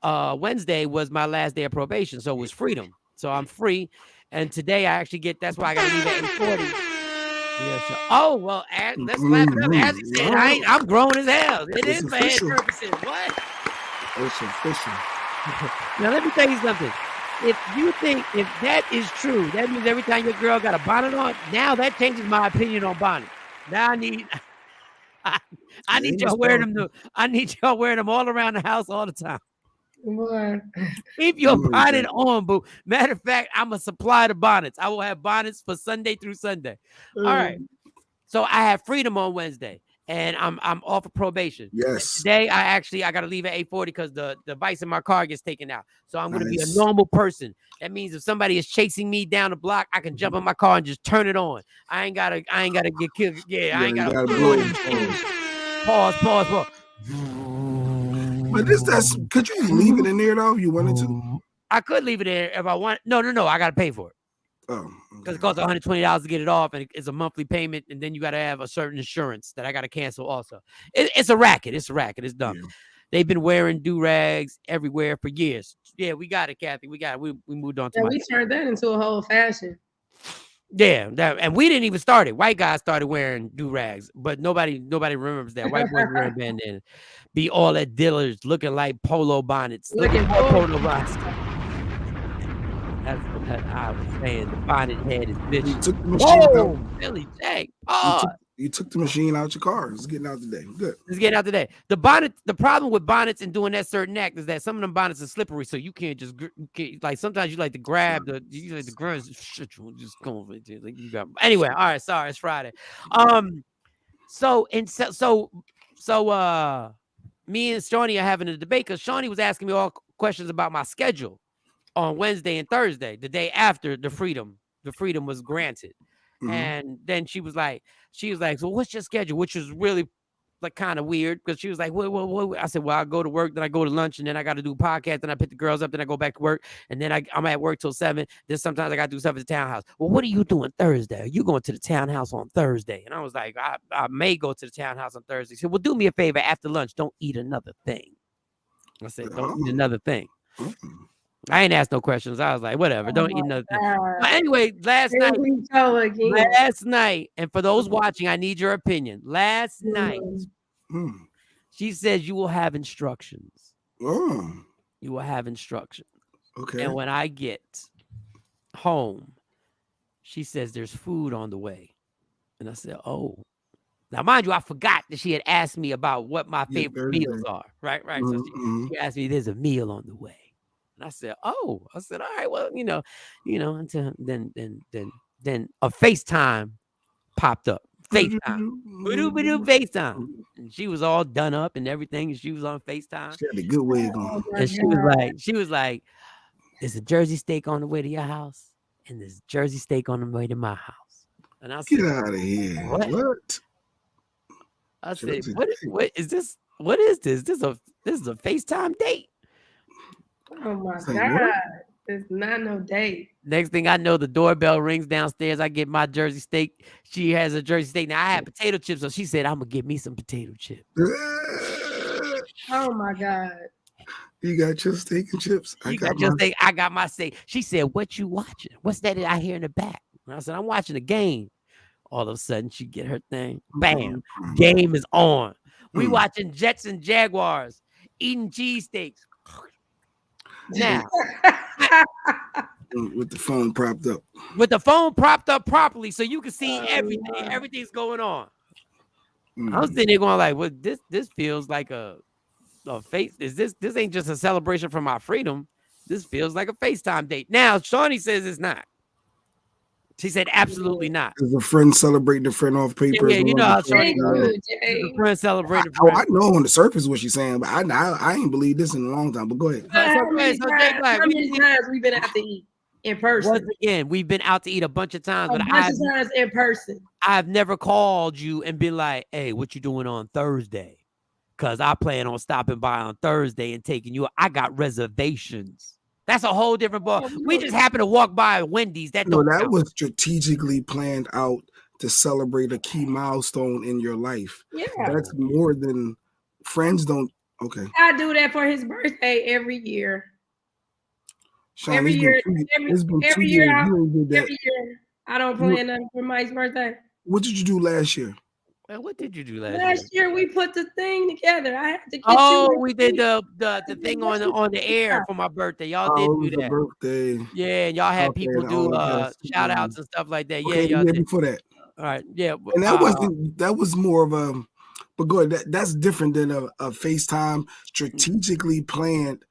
Wednesday was my last day of probation, so it was freedom. So I'm free, and today I actually get. That's why I got to leave at 8:40. Yeah. So, oh well, let's clap it up. As he said, I'm grown as hell. It is for head purposes. What? It's official. Now let me tell you something. If you think if that is true, that means every time your girl got a bonnet on, now that changes my opinion on bonnet. Now I need y'all wearing them. I need y'all wearing them all around the house all the time. Boy. Keep your bonnet on, boo. Matter of fact, I'm gonna supply the bonnets. I will have bonnets for Sunday through Sunday. All right. So I have freedom on Wednesday. And I'm off of probation. Yes. Today I got to leave at 8:40 because the device in my car gets taken out. So I'm going to be a normal person. That means if somebody is chasing me down the block, I can jump in my car and just turn it on. I ain't gotta get killed. Yeah, I ain't gotta blow it. Pause. But could you leave it in there though? You wanted to? I could leave it there if I want. No. I gotta pay for it. Oh, because it costs $120 to get it off, and it's a monthly payment, and then you got to have a certain insurance that I got to cancel also. It's a racket. It's dumb. Yeah. They've been wearing do-rags everywhere for years. Yeah, we got it, Kathy. We got it. We moved on to we turned that into a whole fashion. Yeah, and we didn't even start it. White guys started wearing do-rags, but nobody remembers that. White boys wearing bandanas. Be all at dealers looking like polo bonnets. Looking for polo bonnets. That's what I was saying. The bonnet head is bitch. You took the machine out. Billy Jack. You took the machine out your car. It's getting out today. Good. It's getting out today. The problem with bonnets and doing that certain act is that some of them bonnets are slippery, so you can't just like sometimes you like to grab the ground. Just go over it. Like you got anyway. All right, sorry, it's Friday. So me and Shawnee are having a debate because Shawnee was asking me all questions about my schedule on Wednesday and Thursday, the day after the freedom was granted. Mm-hmm. And then she was like, so what's your schedule? Which was really like kind of weird because she was like, what? I said, well, I go to work, then I go to lunch, and then I got to do a podcast, then I pick the girls up, then I go back to work, and then I'm at work till 7. Then sometimes I got to do stuff at the townhouse. Well, what are you doing Thursday? Are you going to the townhouse on Thursday? And I was like, I may go to the townhouse on Thursday. She said, well, do me a favor after lunch. Don't eat another thing. I said, don't eat another thing. I ain't asked no questions. I was like, whatever, don't eat nothing. But anyway, last night, and for those watching, I need your opinion. Last night, she says you will have instructions. Oh. You will have instructions. Okay. And when I get home, she says there's food on the way. And I said, oh. Now, mind you, I forgot that she had asked me about what my favorite meals are. Right. So she asked me, there's a meal on the way. I said, oh, all right, well, until then a FaceTime popped up. FaceTime. And she was all done up and everything. And she was on FaceTime. She had a good wig on. And she was like, is a Jersey steak on the way to your house? and this Jersey steak on the way to my house. And I Get said, out of here. What? I said, Jersey what is this? What is this? This is a FaceTime date. Oh my Say God. what? It's not no date. Next thing I know, the doorbell rings downstairs. I get my Jersey steak. She has a Jersey steak. Now I had potato chips, so she said, I'm gonna get me some potato chips. Oh my God. You got your steak and chips. I got my steak. She said, what you watching? What's that I hear in the back? And I said, I'm watching the game. All of a sudden, she get her thing. Bam. Game is on. We watching Jets and Jaguars, eating cheesesteaks. Now, with the phone propped up. With the phone propped up properly, so you can see everything. Everything's going on. I'm sitting there going like, "Well, this feels like a face. This ain't just a celebration for my freedom. This feels like a FaceTime date." Now, Shawnee says it's not. She said, absolutely not. Is a friend celebrating a friend off paper? Yeah, you know how Shawnee a friend celebrating. I know on the surface what she's saying, but I ain't believed this in a long time. But go ahead. How many times we've been out to eat in person? Once again, we've been out to eat a bunch of times, but times in person. I've never called you and been like, "Hey, what you doing on Thursday?" Because I plan on stopping by on Thursday and taking you. I got reservations. That's a whole different ball. We just happened to walk by Wendy's. That was strategically planned out to celebrate a key milestone in your life. Yeah, that's more than friends don't. Okay, I do that for his birthday every year. Shawn, every year, I don't plan nothing for Mike's birthday. What did you do last year? What did you do last year? Last year we put the thing together. I had to get we did the thing on the air for my birthday. Y'all did do that. Birthday. Yeah, and y'all had people do shout outs and stuff like that. Okay, yeah, y'all did. Before that. All right, yeah. And that was more of a, but go ahead, that's different than a FaceTime strategically planned.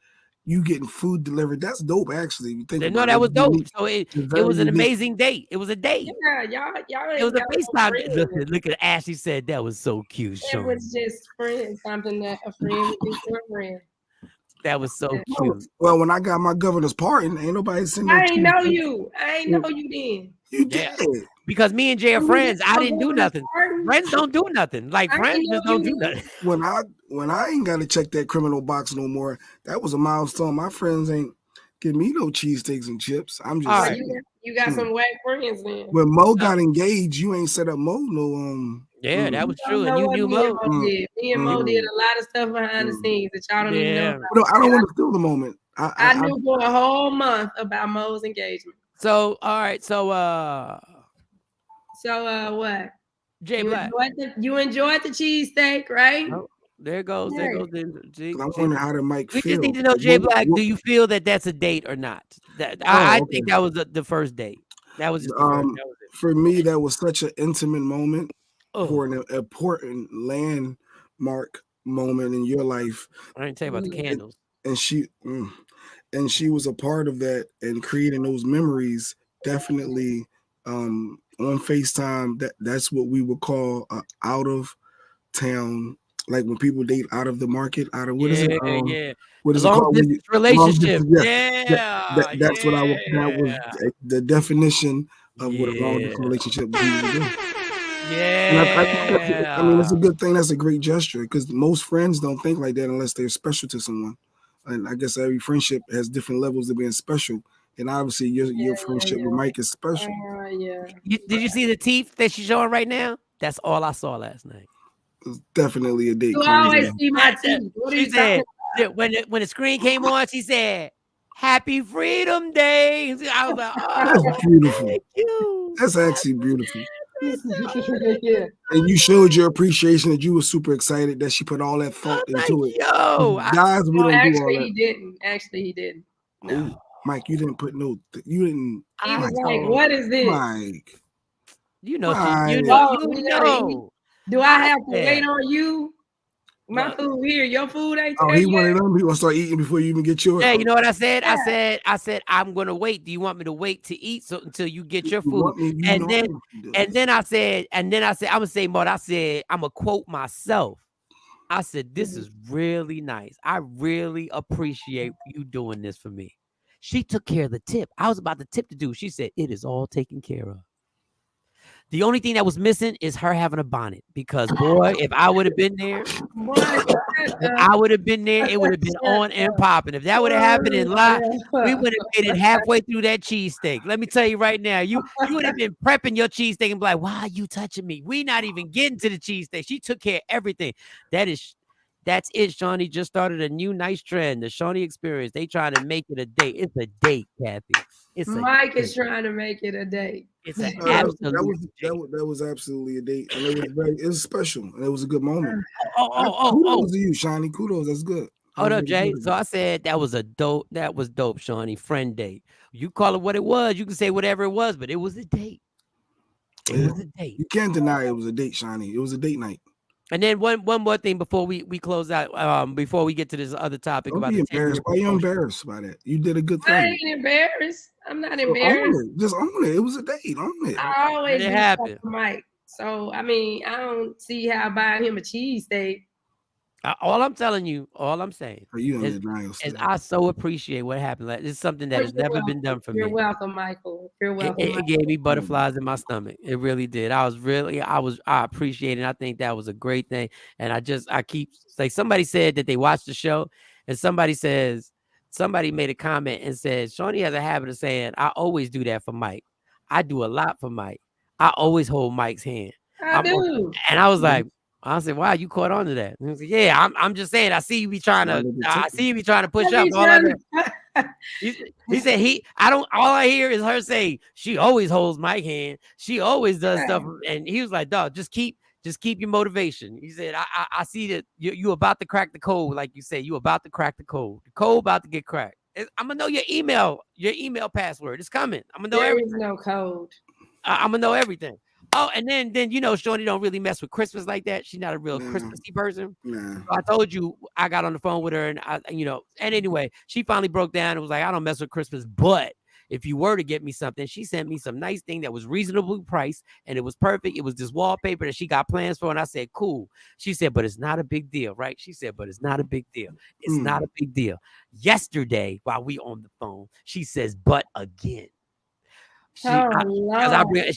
You getting food delivered. That's dope, actually. You think that was dope. So it was an amazing date. It was a date. Yeah, y'all. It was a FaceTime. Look at Ashley said that was so cute. It was just friends, something that a friend would do for a friend. That was so cute. Well, when I got my governor's pardon, ain't nobody sending. I ain't know you. Then. You did. Because me and Jay are friends. I didn't do nothing. Friends don't do nothing. Like friends just don't do nothing. When I ain't got to check that criminal box no more, that was a milestone. My friends ain't give me no cheesesteaks and chips. I'm just saying. You got some whack friends then. When Mo got engaged, you ain't set up Mo no Yeah, that was true. And you knew Mo. Me and Mo did a lot of stuff behind the scenes that y'all don't even know about. No, I don't want to steal the moment. I knew for a whole month about Mo's engagement. So all right, so what? Jay Black. You enjoyed the cheesesteak, right? Oh, there goes. I'm wondering how the mic We just need to know, Jay Black, do you feel that that's a date or not? I think that was the first date. That was just for me, that was such an intimate moment for an important landmark moment in your life. I didn't tell you about the candles. And she was a part of that and creating those memories. Definitely on FaceTime, that's what we would call out of town, like when people date out of the market, out of what is it? What is it called? Relationship. That's what that was the definition of what a long distance relationship would do. Yeah. I mean, it's a good thing. That's a great gesture because most friends don't think like that unless they're special to someone. And I guess every friendship has different levels of being special. And obviously, your friendship with Mike is special. Did you see the teeth that she's showing right now? That's all I saw last night. It's definitely a date. You always see my teeth. What she said when the screen came on, she said, "Happy Freedom Day." I was like, "Oh, that's beautiful. Thank you. That's actually beautiful." And you showed your appreciation that you were super excited that she put all that thought into it. Guys, we don't do all that. Actually, he didn't. No. Mike, you didn't put you didn't. He was like, "What is this?" Mike, you know. Do I have to wait on you? My food here, your food ain't. Oh, he wanted them. He gonna start eating before you even get yours. Yeah, you know what I said? Yeah. I said, I'm gonna wait. Do you want me to wait to eat until you get your food? And then I said, I'm gonna say more. I said, I'm gonna quote myself. I said, this is really nice. I really appreciate you doing this for me. She took care of the tip. I was about to tip the dude. She said, it is all taken care of. The only thing that was missing is her having a bonnet. Because, boy, if I would have been there, it would have been on and popping. If that would have happened in live, we would have made it halfway through that cheesesteak. Let me tell you right now, you would have been prepping your cheesesteak and be like, why are you touching me? We not even getting to the cheesesteak. She took care of everything. That's it, Shawnee just started a new nice trend, the Shawnee experience. They trying to make it a date. It's a date, Kathy. Mike is trying to make it a date. It's an absolute that was absolutely a date, and it was special, and it was a good moment. Kudos to you, Shawnee. Kudos, that's good. Hold up, Jay. So I said that was dope, Shawnee. Friend date. You call it what it was. You can say whatever it was, but it was a date. It was a date. You can't deny it was a date, Shawnee. It was a date night. And then one more thing before we close out, before we get to this other topic. Don't be embarrassed. Why are you embarrassed by that? You did a good thing. I ain't embarrassed. I'm not embarrassed. Just own it. It was a date. Own it. I always it happened, Mike. So I mean, I don't see how buying him a cheesesteak. All I'm telling you, all I'm saying is I so appreciate what happened. Like, it's something that has never been done for me. You're welcome, Michael. You're welcome. It gave me butterflies in my stomach. It really did. I appreciate it. I think that was a great thing. And I keep like, somebody said that they watched the show, and somebody made a comment and said, Shawnee has a habit of saying, I always do that for Mike. I do a lot for Mike. I always hold Mike's hand. I do. And I was like, I said, wow, you caught on to that. And he was like, yeah, I'm just saying, I see you be trying to push up. He said, all I hear is her say, she always holds Mike's hand. She always does stuff. And he was like, dog, just keep your motivation. He said, I see that you about to crack the code. Like you say, you about to crack the code. The code about to get cracked. I'm gonna know your email password. It's coming. I'm gonna know everything. There is no code. I'm gonna know everything. Oh, and then Shawnee don't really mess with Christmas like that. She's not a real Christmassy person. So I told you, I got on the phone with her, and and anyway, she finally broke down and was like, I don't mess with Christmas, but if you were to get me something, she sent me some nice thing that was reasonably priced, and it was perfect. It was this wallpaper that she got plans for, and I said, cool. She said, but it's not a big deal, right? She said, but it's not a big deal. It's not a big deal. Yesterday, while we on the phone, she says, but again. She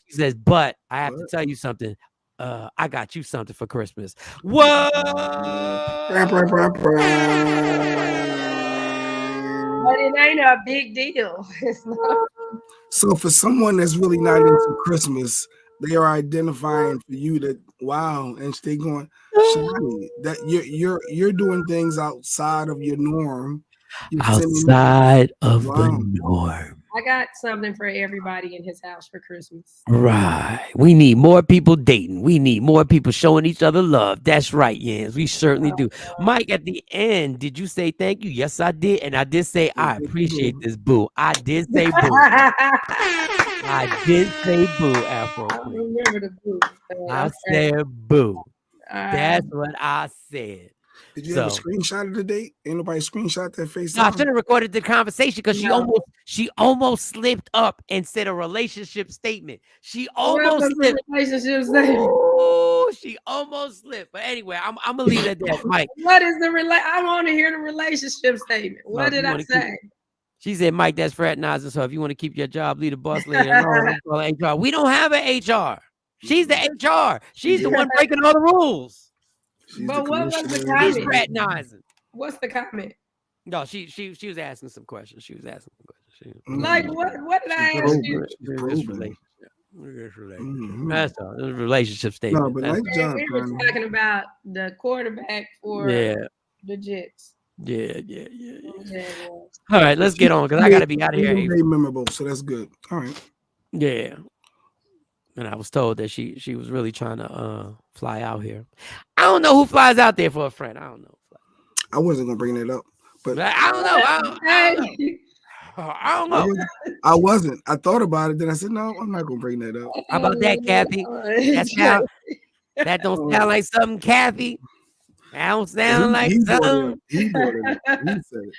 says, but I have to tell you something. I got you something for Christmas. Whoa! But it ain't a big deal. So for someone that's really not into Christmas, they are identifying for you that wow, and they going, Shawnee, that you're doing things outside of your norm. Outside of the norm. I got something for everybody in his house for Christmas. Right. We need more people dating. We need more people showing each other love. That's right, Yans. We certainly do. Mike, at the end, did you say thank you? Yes, I did. And I did say, I appreciate this, boo. I did say boo. I did say boo, Afro. I remember the boo. I said boo. That's what I said. Did you have a screenshot of the date? Ain't nobody screenshot that face? No, I should have recorded the conversation because she almost slipped up and said a relationship statement. She almost slipped. Relationship statement. Ooh, she almost slipped. But anyway, I'm gonna leave it at that, Mike. What is I want to hear the relationship statement. What did I say? She said, Mike, that's fraternizing. So if you want to keep your job, lead a boss lady. HR. We don't have an HR. She's the HR. She's the one breaking all the rules. But what was the comment? She's fraternizing. What's the comment? No, she was asking some questions. Like what did I ask you? That's all. It was a relationship statement. No, but nice job, we were talking about the quarterback for the Jets. Yeah. All right, let's get on because I gotta be out of here. Very memorable, so that's good. All right. Yeah. And I was told that she was really trying to fly out here. I don't know who flies out there for a friend. I don't know. I wasn't gonna bring that up, but I don't know. I don't know. I wasn't. I thought about it, then I said, no, I'm not gonna bring that up. How about that, Kathy? That don't sound like something, Kathy. That don't sound like something. He said it.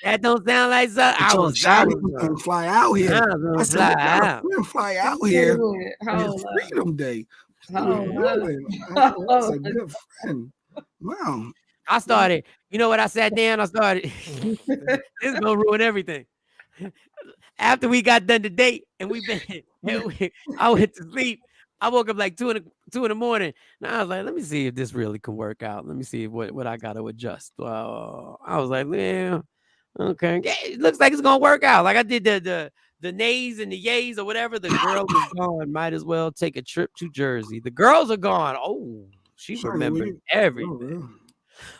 That don't sound like something. I was gonna fly out here. I said, fly out here. It's Freedom Day. That's a good friend. Wow. I started. You know what? I sat down. I started. This is gonna ruin everything. after we got done the date and I went to sleep. I woke up like 2 in the morning. And I was like, let me see if this really can work out. Let me see what I got to adjust. I was like, yeah, okay. Yeah, it looks like it's gonna work out. Like I did the nays and the yays or whatever. The girl is gone. Might as well take a trip to Jersey. The girls are gone. Oh, she remembered everything.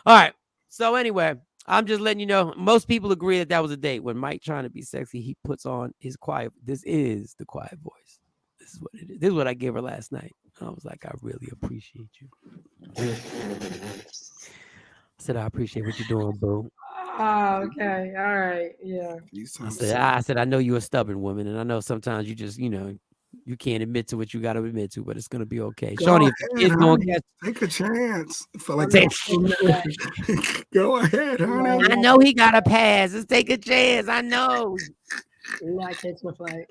All right. So anyway, I'm just letting you know. Most people agree that was a date. When Mike trying to be sexy, he puts on his quiet. This is the quiet voice. This is what it is. This is what I gave her last night. I was like, I really appreciate you. I said, I appreciate what you're doing, boo. Oh, okay. All right. Yeah. I said, I know you're a stubborn woman, and I know sometimes you just, you can't admit to what you got to admit to, but it's gonna be okay. Shawn, if the kids gonna take a chance. Go ahead, honey. I know he got a pass. Let's take a chance. I know. Not catch my flight.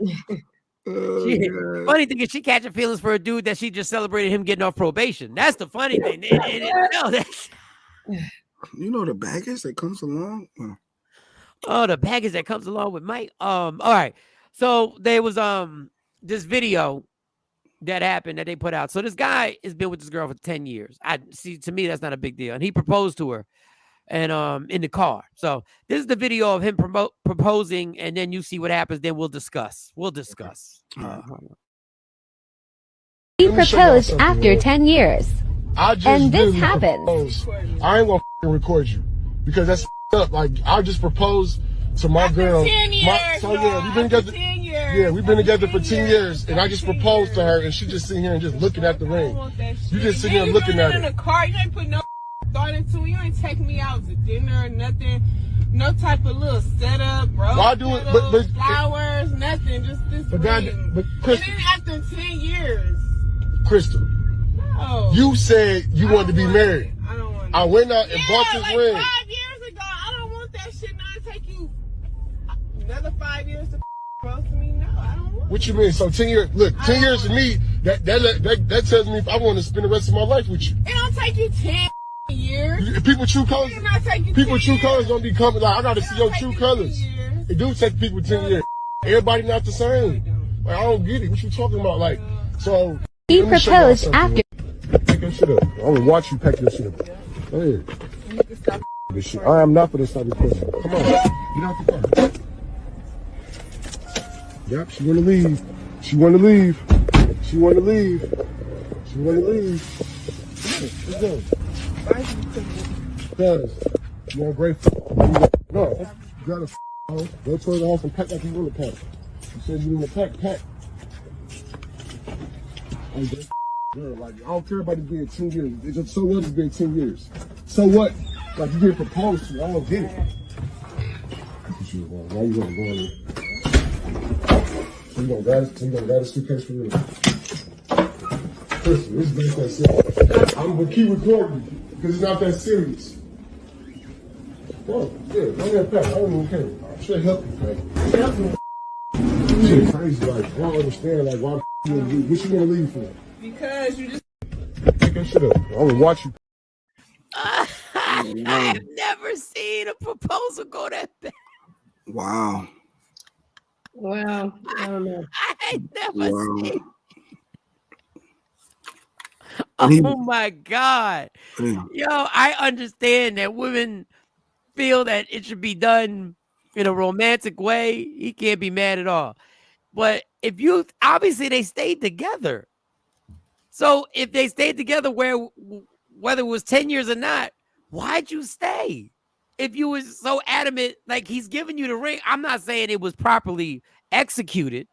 Funny thing is, she catching feelings for a dude that she just celebrated him getting off probation. That's the funny thing. You know the baggage that comes along. Oh, the baggage that comes along with Mike. All right. So there was this video that happened that they put out. So this guy has been with this girl for 10 years. To me, that's not a big deal. And he proposed to her and in the car. So this is the video of him proposing, and then you see what happens. Then we'll discuss. He proposed after 10 years. And this happened. I ain't gonna record you because that's up. Like, I just proposed to my girl. 10 years, we've been together. 10 years. Yeah, we've been together for 10 years, and I just proposed to her, and she just sitting here and just looking at the ring. You just sitting here looking at it. In the car, you ain't put no thought into it. You ain't taking me out to dinner or nothing. No type of little setup, bro. Why do it? But flowers, nothing. Just this ring. But Crystal, and then after 10 years. Crystal, no. You said you wanted to be married. I don't want. I went out and bought this like ring. 5 years ago. I don't want that shit. Now it take you another 5 years to propose to me. No, I don't want. What you mean? So 10 years? Look, 10 years to me. That tells me if I want to spend the rest of my life with you. It don't take you 10 years. People true colors. People true colors don't be coming. Like, I got to see your true colors. It do take people 10 years. Everybody not the same. Like, I don't get it. What you talking about? Like, so. He proposed after. Pack your shit up. I'm gonna watch you pack your shit up. Go ahead. This shit. I am not for this type of person. Come on. Get out the car. Yep, she wanna leave. She wanna leave. She wanna leave. She wanna leave. Let's go. Because you're ungrateful. No, you gotta go towards the house and pack like you want to pack. You said you want to pack. Girl, like, I don't care about it being 10 years. It's just, so what it's been 10 years? So what? Like, you get proposed to, I don't get it. Why you gonna go in? So you gonna grab a suitcase for real? Listen, this is not that serious. I'm gonna keep recording you, because it's not that serious. Well, yeah, go ahead, pack. I don't even care. I should help you, pack. Help me. Shit crazy, like, I don't understand, like, why what you gonna leave for? Because you just pick that shit up. I'm gonna watch you. I have never seen a proposal go that bad. Wow. Well, I don't know. I never seen. Oh my God. Yo, I understand that women feel that it should be done in a romantic way. He can't be mad at all. But if you, obviously they stayed together. So if they stayed together, whether it was 10 years or not, why'd you stay? If you was so adamant, like he's giving you the ring, I'm not saying it was properly executed.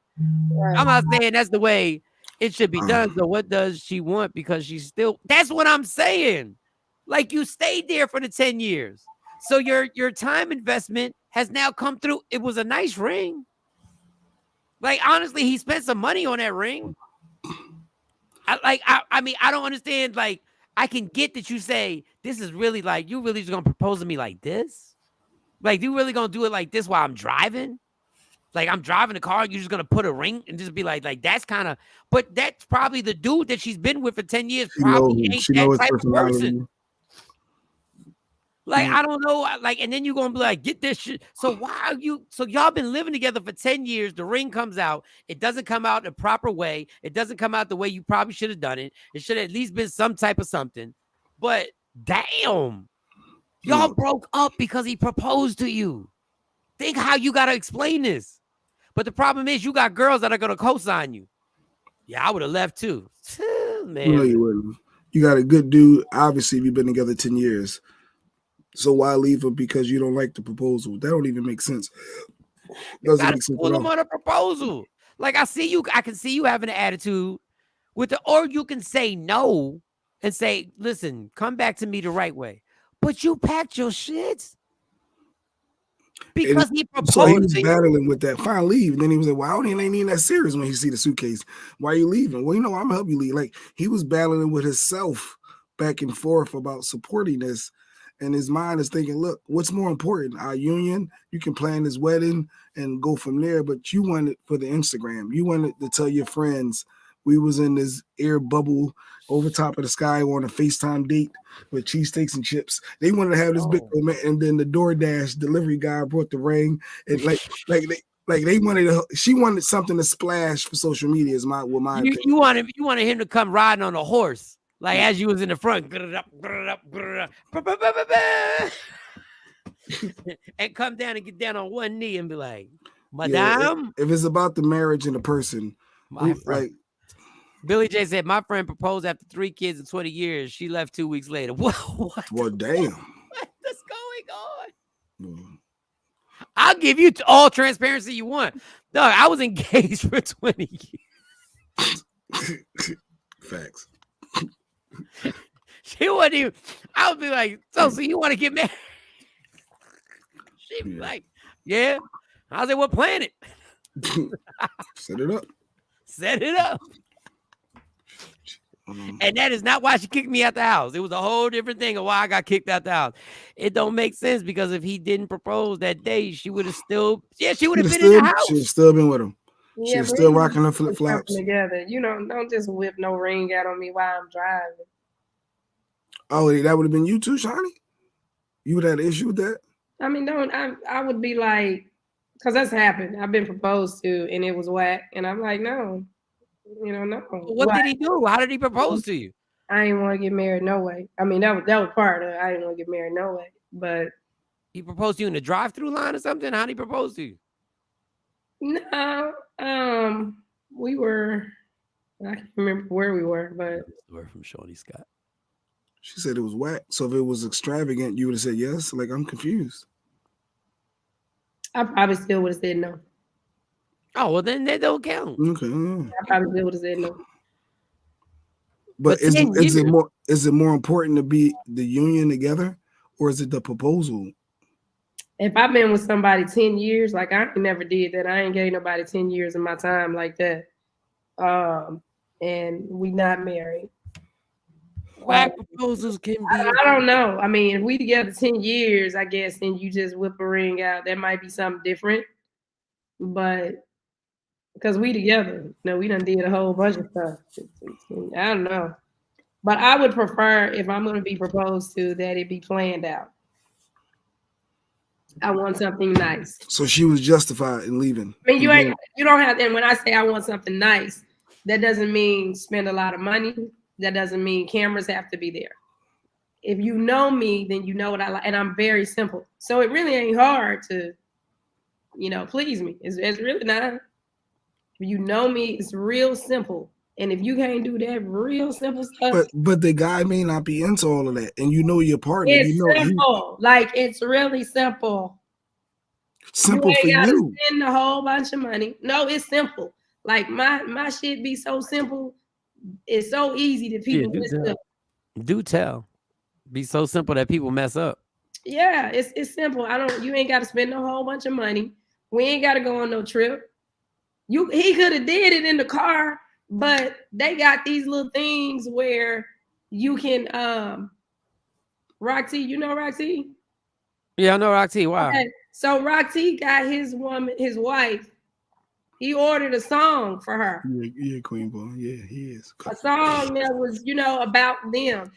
Right. I'm not saying that's the way it should be done. So what does she want? Because she's still, that's what I'm saying. Like you stayed there for the 10 years. So your time investment has now come through. It was a nice ring. Like, honestly, he spent some money on that ring. I mean, I don't understand. Like, I can get that you say, this is really like, you really just going to propose to me like this? Like, you really going to do it like this while I'm driving? Like, I'm driving the car, you're just going to put a ring and just be like that's kind of, but that's probably the dude that she's been with for 10 years. Probably ain't that type of person. Like, I don't know. Like, and then you're gonna be like, get this shit. So why are you? So y'all been living together for 10 years. The ring comes out. It doesn't come out the proper way. It doesn't come out the way you probably should have done it. It should have at least been some type of something. But damn, y'all broke up because he proposed to you. Think how you gotta explain this. But the problem is, you got girls that are gonna co-sign you. Yeah, I would have left too. Man, no, you wouldn't. You got a good dude. Obviously, you've been together 10 years. So why leave him because you don't like the proposal? That don't even make sense. Doesn't make sense pull at him all. on a proposal. Like, I can see you having an attitude with or you can say no and say, listen, come back to me the right way. But you packed your shit because he proposed. So he was battling with that. Fine, leave. And then he was like, well, it ain't even that serious when he see the suitcase. Why are you leaving? Well, I'm gonna help you leave. Like, he was battling with himself back and forth about supporting this. And his mind is thinking, look, what's more important? Our union, you can plan this wedding and go from there, but you want it for the Instagram. You wanted to tell your friends we was in this air bubble over top of the sky on a FaceTime date with cheesesteaks and chips. They wanted to have this big moment, and then the DoorDash delivery guy brought the ring. And they wanted she wanted something to splash for social media is my opinion. You wanted him to come riding on a horse. Like, as you was in the front, and come down and get down on one knee and be like, Madame. If it's about the marriage and the person, like Billy J said, my friend proposed after 3 kids in 20 years. She left 2 weeks later. What? Well, damn. What's going on? I'll give you all transparency you want. Dog, I was engaged for 20 years. Facts. She wouldn't even. I would be like, so you want to get married? She'd be like, yeah. I was like, what planet? Set it up. Set it up. And that is not why she kicked me out the house. It was a whole different thing of why I got kicked out the house. It don't make sense because if he didn't propose that day, she would have still, she would have been in the house. She'd have still been with him. Yeah, she's still rocking her flip flops together. Don't just whip no ring out on me while I'm driving. Oh, that would have been you too, Shawnee? You would have had an issue with that? I mean, I would be like, because that's happened. I've been proposed to and it was whack. And I'm like, no. No. What did he do? How did he propose to you? I didn't want to get married no way. I mean, that was part of it. I didn't want to get married no way. But he proposed to you in the drive-through line or something? How did he propose to you? No, we were. I can't remember where we were, but we're from Shawnee Scott. She said it was whack. So if it was extravagant, you would have said yes. Like, I'm confused. I probably still would have said no. Oh, well, then that don't count. Okay. I probably still would have said no. But is it more important to be the union together, or is it the proposal? If I've been with somebody 10 years, like I never did that. I ain't gave nobody 10 years of my time like that. And we not married. Whack proposals can be. I don't know. I mean, if we together 10 years, I guess, and you just whip a ring out, that might be something different. But because we together, we done did a whole bunch of stuff. I don't know. But I would prefer, if I'm going to be proposed to, that it be planned out. I want something nice. So she was justified in leaving. I mean, you don't have, and when I say I want something nice, that doesn't mean spend a lot of money. That doesn't mean cameras have to be there. If you know me, then you know what I like, and I'm very simple. So it really ain't hard to, please me. It's really not. If you know me, it's real simple. And if you can't do that real simple stuff, but the guy may not be into all of that, and your partner. It's simple. It's really simple. Simple for you. Spend a whole bunch of money. No, it's simple. Like my shit be so simple. It's so easy that people mess up. Do tell. Be so simple that people mess up. Yeah, it's simple. You ain't got to spend a whole bunch of money. We ain't got to go on no trip. He could have did it in the car, but they got these little things where you can Roxy, you know Roxy? Yeah, I know Roxy. Wow. Okay. So Roxy got his wife. He ordered a song for her. Yeah, Queen Boy. Yeah, he is. A song that was, about them.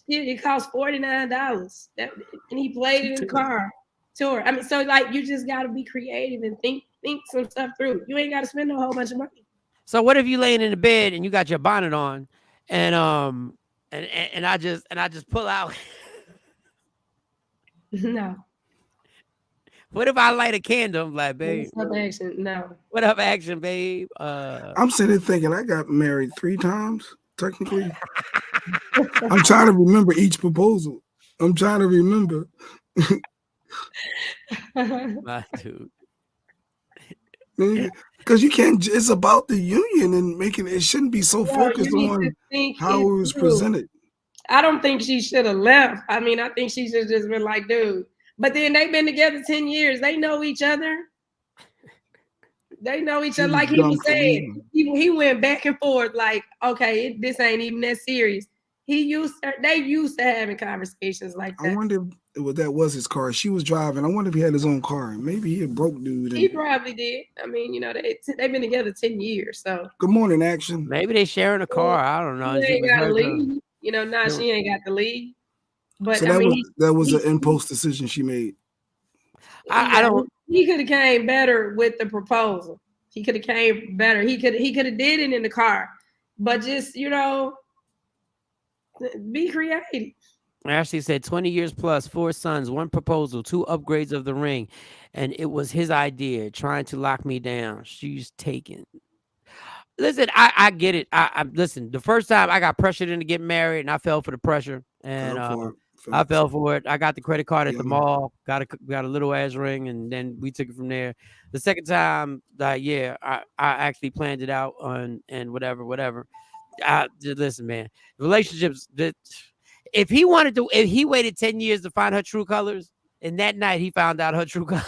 It cost $49. And he played it in the car tour. I mean, so like you just got to be creative and think some stuff through. You ain't got to spend a whole bunch of money. So what if you laying in the bed and you got your bonnet on, and I just pull out? No. What if I light a candle? I'm like, babe. What's up, action? No. What up, action, babe? I'm sitting there thinking I got married 3 times, technically. I'm trying to remember each proposal. I'm trying to remember. My dude. Because you can't, it's about the union and making it shouldn't be so focused on how it was presented. I don't think she should have left. I mean, I think she should just been like, dude. But then they've been together 10 years. They know each other. They know each other. Like he was saying, he went back and forth like, okay, this ain't even that serious. They used to having conversations like that. I wonder if that was his car. She was driving. I wonder if he had his own car. Maybe he a broke dude. He probably did. I mean, you know, they've been together 10 years. So good morning, action. Maybe they sharing a car. I don't know. She ain't got to leave. You know, she ain't got to leave. But so that was an impulse decision she made. I don't. He could have came better with the proposal. He could have came better. He could have did it in the car, but just be creative. Ashley said 20 years plus, 4 sons, 1 proposal, 2 upgrades of the ring, and it was his idea. Trying to lock me down. She's taken. Listen, I get it. I listen. The first time I got pressured into getting married, and I fell for the pressure, and I fell for it. I got the credit card at the mall, got a little ass ring, and then we took it from there. The second time, I actually planned it out and whatever. Listen, man, relationships that if he waited 10 years to find her true colors, and that night he found out her true color.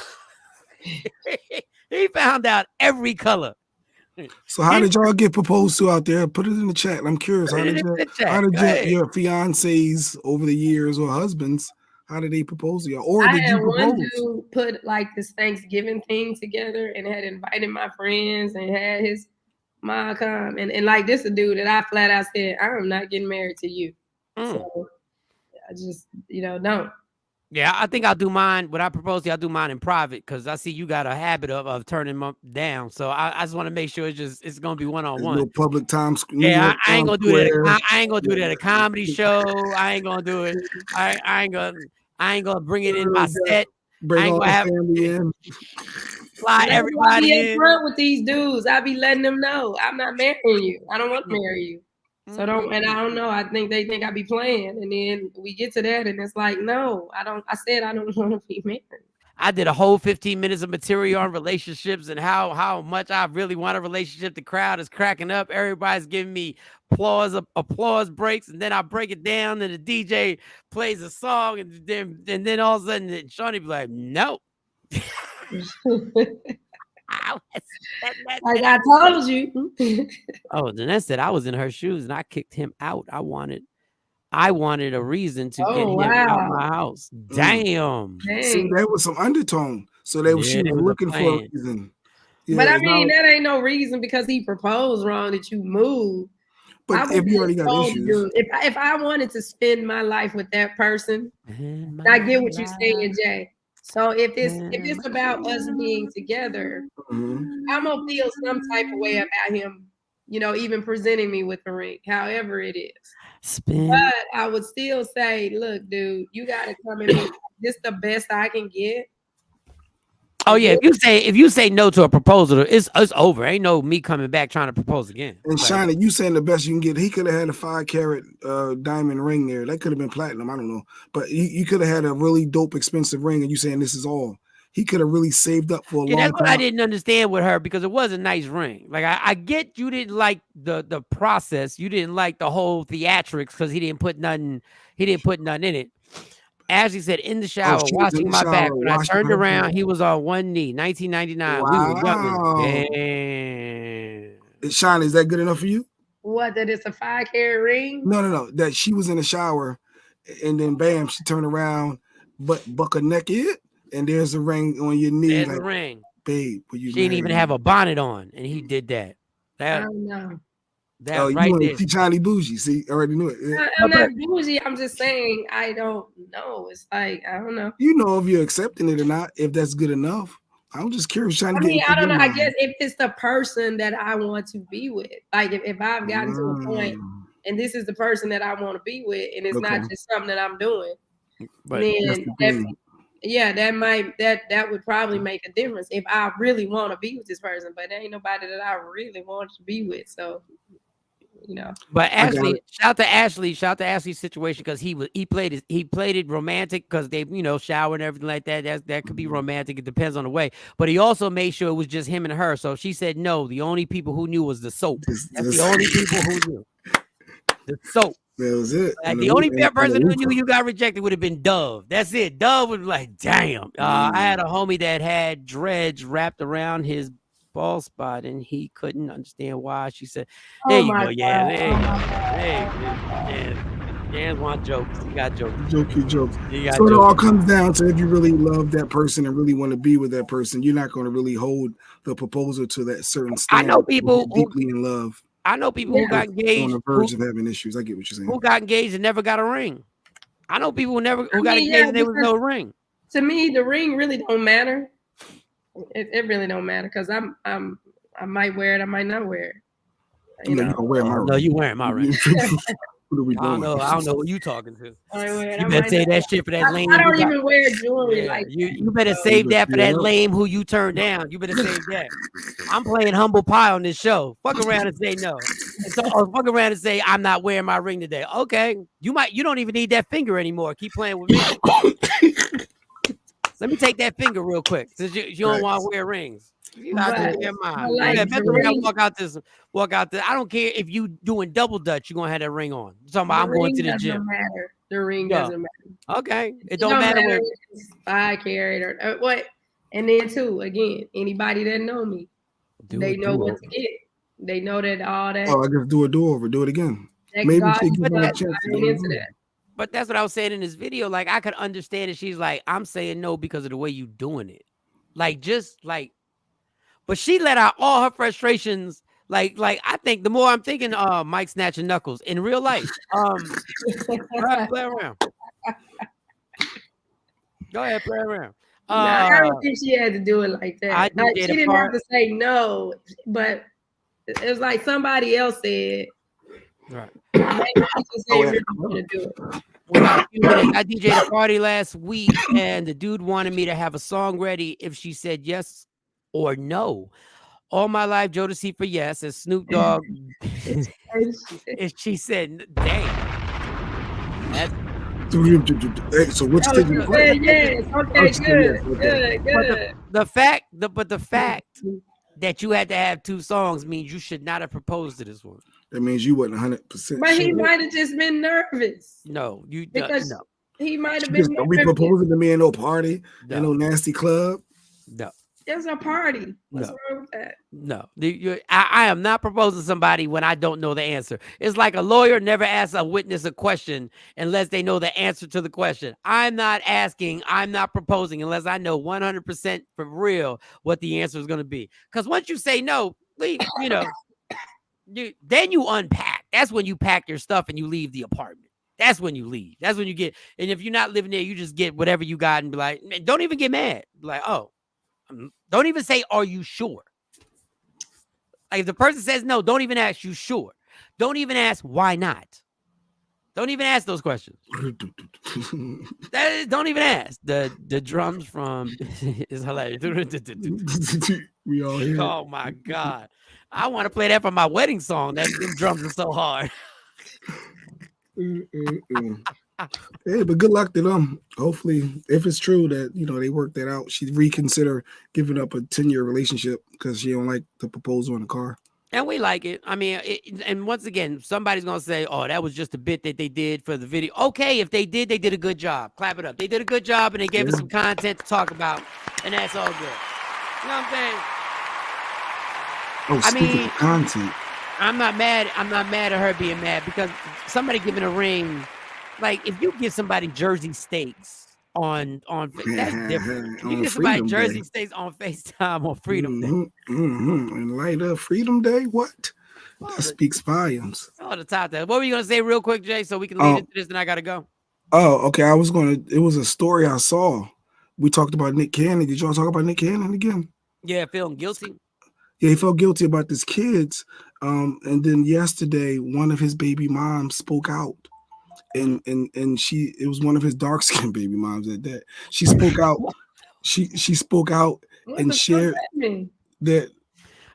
He found out every color. So how did y'all get proposed to out there? Put it in the chat. I'm curious. How did your fiancés over the years or husbands, how did they propose to y'all? Or did you propose? One dude put like this Thanksgiving thing together and had invited my friends and had his mom come. And like this a dude that I flat out said, I'm not getting married to you. So I just, don't. Yeah, I think I'll do mine. When I propose to you, I'll do mine in private because I see you got a habit of turning them down. So I just want to make sure it's gonna be one-on-one. No public time. Yeah, I ain't gonna do that. I ain't gonna do that at a comedy show. I ain't gonna do it. I ain't gonna bring it in my set. Bring I ain't all gonna have family in. Fly everybody in. I be front with these dudes. I be letting them know I'm not marrying you. I don't want to marry you. So don't, and I don't know. I think they think I be playing, and then we get to that, and it's like, no, I don't. I said I don't want to be married. I did a whole 15 minutes of material on relationships and how much I really want a relationship. The crowd is cracking up. Everybody's giving me applause breaks, and then I break it down, and the DJ plays a song, and then all of a sudden, Shawnee be like, no. Like I told you. Oh, then that said I was in her shoes and I kicked him out. I wanted a reason to get him out my house. Damn. See, there was some undertone. So she was looking for a reason. Yeah, but I mean, that ain't no reason because he proposed wrong that you move. But if you already got issues. If I wanted to spend my life with that person, I get what you're saying, Jay. So if it's about us being together, I'm gonna feel some type of way about him, even presenting me with the ring, however it is. But I would still say, look, dude, you gotta come in. This the best I can get. Oh yeah, if you say no to a proposal, it's over. Ain't no me coming back trying to propose again. And Shawnee, you saying the best you can get. He could have had a 5-carat diamond ring there. That could have been platinum. I don't know, but you could have had a really dope, expensive ring, and you saying this is all. He could have really saved up for a long time. That's what I didn't understand with her because it was a nice ring. Like I get you didn't like the process. You didn't like the whole theatrics because he didn't put nothing in it. Ashley said, in the shower, washing my back. When I turned around, he was on one knee. 1999. Wow. We were young. Shawn, is that good enough for you? What, that it's a 5-carat ring? No. That she was in the shower, and then bam, she turned around, buck her naked, and there's a ring on your knee. There's a ring. Babe, she didn't even have a bonnet on, and he did that. I don't know. That you right want there. to see Johnny Bougie? See, I already knew it. Yeah. I'm not bougie. I'm just saying I don't know. It's like I don't know. You know if you're accepting it or not, if that's good enough. I'm just curious, trying to get into I don't know. your I mind. guess if it's the person that I want to be with, like if I've gotten to a point and this is the person that I want to be with, and it's not just something that I'm doing, but then that would probably make a difference if I really want to be with this person. But there ain't nobody that I really want to be with, so. But Ashley, shout to Ashley's situation because he played it romantic because they shower and everything like that. That could be romantic. It depends on the way. But he also made sure it was just him and her. So she said no. The only people who knew was the soap. That's the only people who knew. The soap. That was it. Like the only person who knew you got rejected would have been Dove. That's it. Dove was like, damn. I had a homie that had dreads wrapped around his bald spot and he couldn't understand why. She said, there you go. Yeah, Dan want jokes. He got jokes. Jokes. So it all comes down to if you really love that person and really want to be with that person, you're not going to really hold the proposal to that certain standard. I know people deeply in love. I know people who got engaged on the verge of having issues. I get what you're saying. Who got engaged and never got a ring. I know people who got engaged and there was no ring. To me, the ring really don't matter. It really don't matter because I might wear it, I might not wear it. You know, you wear my ring. No, you wearing my ring. What are we doing? I don't know who you talking to. You better say that shit for that lame. I don't even wear jewelry like you better save that for that lame who you turned down. You better save that. I'm playing humble pie on this show. Fuck around and say no. Fuck around and say I'm not wearing my ring today. Okay, you don't even need that finger anymore. Keep playing with me. Let me take that finger real quick since you don't want to wear rings. You got to wear mine. Walk out there. I don't care if you doing double dutch. You're gonna have that ring on. I'm going to the gym. Matter. The ring doesn't matter. Okay, it don't matter if I carried or what. And then too, again, anybody that know me, they know what to get. They know that all that. Oh, I just do a do-over. Do it again. Maybe take a chance. But that's what I was saying in this video. Like, I could understand it. She's like, I'm saying no because of the way you doing it. Like, just like, but she let out all her frustrations. Like I think the more I'm thinking, Mike snatching knuckles in real life. Play around. Go ahead, play around. I don't think she had to do it like that. She didn't have to say no, but it was like somebody else said. Right. I DJ'd a party last week, and the dude wanted me to have a song ready if she said yes or no. All my life, Jodeci for yes, and Snoop Dogg. If she said, "Dang." So which did you play? Yes. Okay, good. The fact that you had to have two songs means you should not have proposed to this one. That means you wasn't 100%. But he might have just been nervous. No, because no. He might have been. Are we proposing to me in no party? In no nasty club? No. It's a party. What's wrong with that? No, I am not proposing to somebody when I don't know the answer. It's like a lawyer never asks a witness a question unless they know the answer to the question. I'm not proposing unless I know 100% for real what the answer is going to be. Because once you say no, then you unpack. That's when you pack your stuff and you leave the apartment. That's when you leave. That's when you get, and if you're not living there, you just get whatever you got and be like, don't even get mad. Be like, oh. Don't even say, are you sure? Like if the person says no, don't even ask, you sure? Don't even ask, why not? Don't even ask those questions. Don't even ask. The drums from is hilarious. We all here. Oh my God. I want to play that for my wedding song. Them drums are so hard. Hey, but good luck to them. Hopefully, if it's true that they work that out, she'd reconsider giving up a 10-year relationship because she don't like the proposal in the car. And we like it. I mean, and once again, somebody's gonna say, "Oh, that was just a bit that they did for the video." Okay, if they did a good job. Clap it up. They did a good job, and they gave us some content to talk about, and that's all good. You know what I'm saying? Speaking of content, I'm not mad at her being mad because somebody giving a ring. Like if you give somebody Jersey steaks on that's different. You give somebody Jersey steaks on FaceTime on Freedom Day. In light of Freedom Day, what? That speaks volumes. Oh, the top that. What were you gonna say real quick, Jay? So we can lead into this, and I gotta go. Oh, okay. It was a story I saw. We talked about Nick Cannon. Did y'all talk about Nick Cannon again? Yeah, feeling guilty. Yeah, he felt guilty about his kids. And then yesterday, one of his baby moms spoke out. And it was one of his dark skinned baby moms at that. She spoke out. She spoke out and shared that.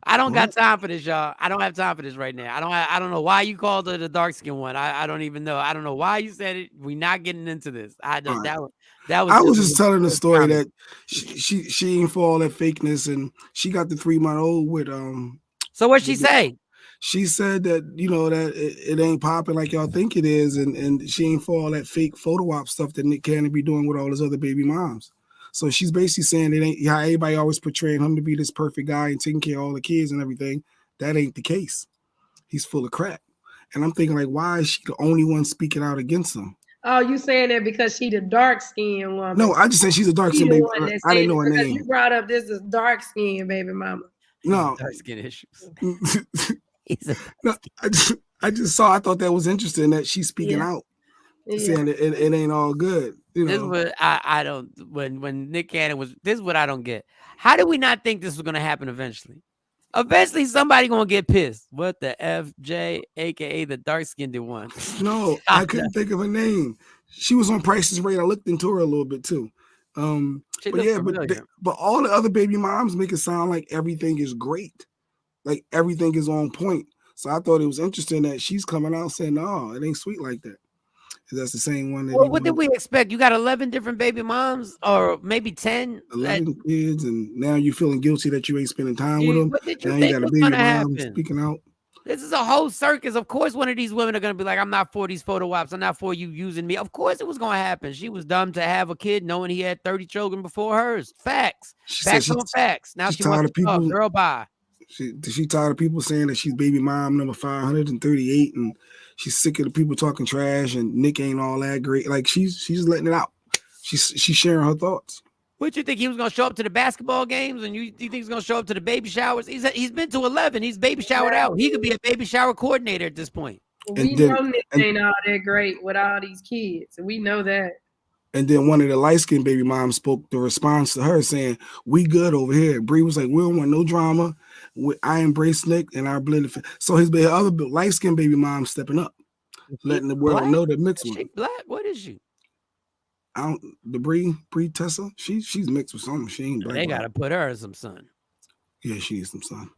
I don't got time for this, y'all. I don't have time for this right now. I don't know why you called her the dark skin one. I don't even know. I don't know why you said it. We're not getting into this. I was just telling the story that she ain't for all that fakeness, and she got the 3-month-old with So what'd she say? She said that that it ain't popping like y'all think it is, and she ain't for all that fake photo op stuff that Nick Cannon be doing with all his other baby moms. So she's basically saying it ain't how everybody always portraying him to be this perfect guy and taking care of all the kids and everything. That ain't the case. He's full of crap. And I'm thinking, like, why is she the only one speaking out against him? Oh, you saying that because she the dark skinned woman? No, I just said she's a dark skinned baby. I didn't know her name. You brought up this is dark skinned baby mama. No, dark skin issues. No, I just saw. I thought that was interesting that she's speaking out, saying that it ain't all good. This is what I don't. When Nick Cannon was, this is what I don't get. How did we not think this was going to happen eventually? Eventually, somebody going to get pissed. What the FJ, aka the dark skinned one? No, I couldn't think of her name. She was on Price is Right. I looked into her a little bit too. But all the other baby moms make it sound like everything is great, like everything is on point. So I thought it was interesting that she's coming out saying, "No, it ain't sweet like that." That's the same one. That what did we expect? You got 11 different baby moms, or maybe 10? 11 kids, and now you're feeling guilty that you ain't spending time with them. What did you now think you got a was baby gonna mom happen? speaking out. This is a whole circus. Of course, one of these women are gonna be like, "I'm not for these photo ops. I'm not for you using me." Of course, it was gonna happen. She was dumb to have a kid, knowing he had 30 children before hers. Facts. Facts on facts. Now she wants to people. Girl, bye. She tired of people saying that she's baby mom number 538, and she's sick of the people talking trash, and Nick ain't all that great. Like she's letting it out. She's sharing her thoughts. What you think, he was gonna show up to the basketball games, and you think he's gonna show up to the baby showers? He's been to 11. He's baby showered out. He could be a baby shower coordinator at this point. We know Nick ain't all that great with all these kids. We know that. And then one of the light-skinned baby moms spoke the response to her saying, "We good over here." Bree was like, "We don't want no drama. I embrace Nick and our blended." So his other light-skinned baby mom stepping up, letting the world know that mixed one. She black? What is she? The Bree Tessa. She's mixed with something. She ain't black. They gotta put her in some sun. Yeah, she needs some sun.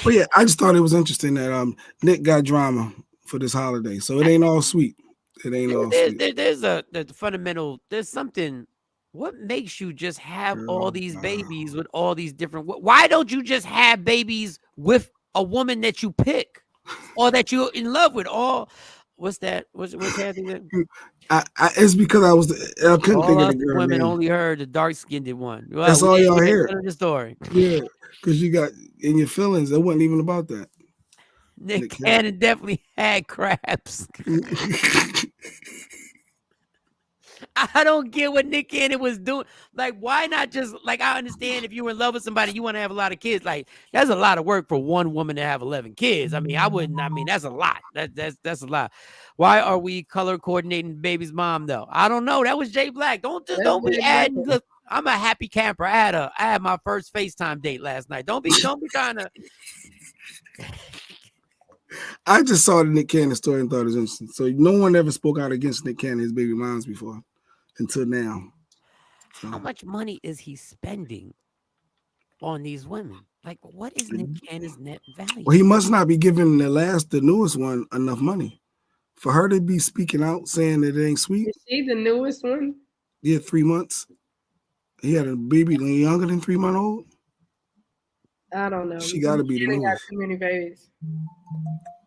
But yeah, I just thought it was interesting that Nick got drama for this holiday. So it ain't all sweet. It ain't all sweet. There's the fundamental. There's something. What makes you just have all these babies with all these different? Why don't you just have babies with a woman that you pick or that you're in love with? What's that? What's Kathy? It's because I couldn't think of the girl women name. Only heard the dark skinned one. Well, that's all y'all hear. The story. Yeah, because you got in your feelings. It wasn't even about that. Nick Cannon definitely had crabs. I don't get what Nick Cannon was doing. Like, why not just, like, I understand if you were in love with somebody, you want to have a lot of kids. Like, that's a lot of work for one woman to have 11 kids. I mean, that's a lot. That's a lot. Why are we color coordinating baby's mom though? I don't know. That was Jay Black. Don't be adding. Look, I'm a happy camper. I had my first FaceTime date last night. Don't be trying to. I just saw the Nick Cannon story and thought it was interesting. So no one ever spoke out against Nick Cannon, his baby moms, before until now. So. How much money is he spending on these women? Like, what is Nick Cannon's net value? Well, he must not be giving the newest one enough money for her to be speaking out saying that it ain't sweet. Is she the newest one? Yeah, 3 months. He had a baby younger than 3-month-old. I don't know. She got to be the newest. Got too many babies.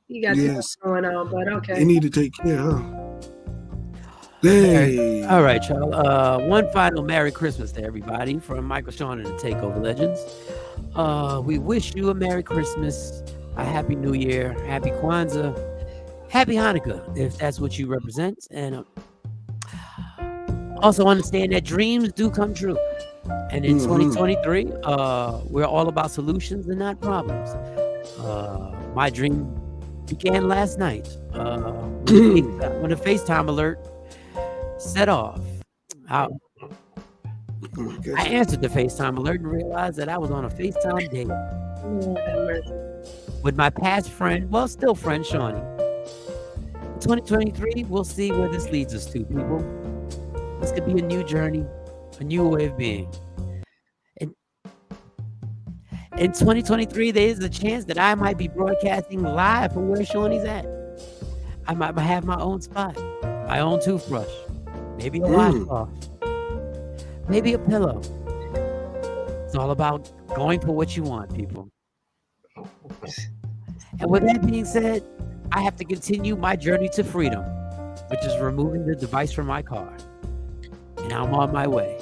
He got too much going on, but okay. He need to take care of her. Hey. All right, y'all. One final Merry Christmas to everybody from Michael, Shawn, and the Takeover Legends. We wish you a Merry Christmas, a Happy New Year, Happy Kwanzaa, Happy Hanukkah, if that's what you represent. And also understand that dreams do come true. And in 2023, we're all about solutions and not problems. My dream began last night when the FaceTime alert set off. I answered the FaceTime alert and realized that I was on a FaceTime date with my past friend, well, still friend, Shawn. In 2023, we'll see where this leads us to, people. This could be a new journey, a new way of being. In 2023, there is a chance that I might be broadcasting live from where Shawnee's at. I might have my own spot, my own toothbrush, maybe a washcloth, maybe a pillow. It's all about going for what you want, people. And with that being said, I have to continue my journey to freedom, which is removing the device from my car. And I'm on my way.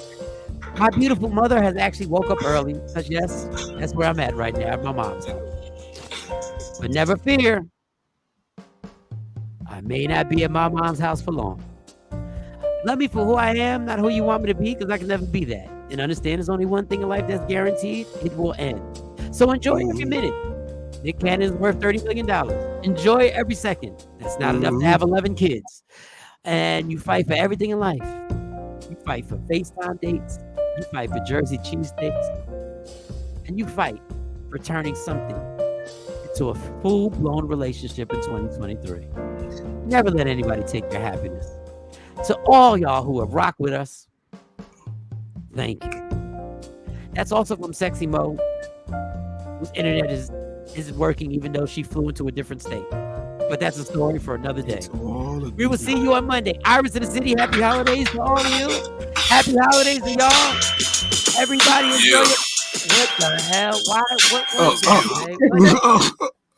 My beautiful mother has actually woke up early, because yes, that's where I'm at right now, at my mom's house. But never fear, I may not be at my mom's house for long. Love me for who I am, not who you want me to be, because I can never be that. And understand there's only one thing in life that's guaranteed, it will end. So enjoy every minute. Nick Cannon's worth $30 million. Enjoy every second. That's not enough to have 11 kids. And you fight for everything in life. You fight for FaceTime dates. You fight for Jersey cheesesteaks. And you fight for turning something into a full-blown relationship in 2023. Never let anybody take your happiness. To all y'all who have rocked with us, thank you. That's also from Sexy Mo, whose internet is working even though she flew into a different state. But that's a story for another day. We will see you on Monday. Iris in the City, happy holidays to all of you. Happy holidays to y'all. Everybody enjoy it. What the hell? Why?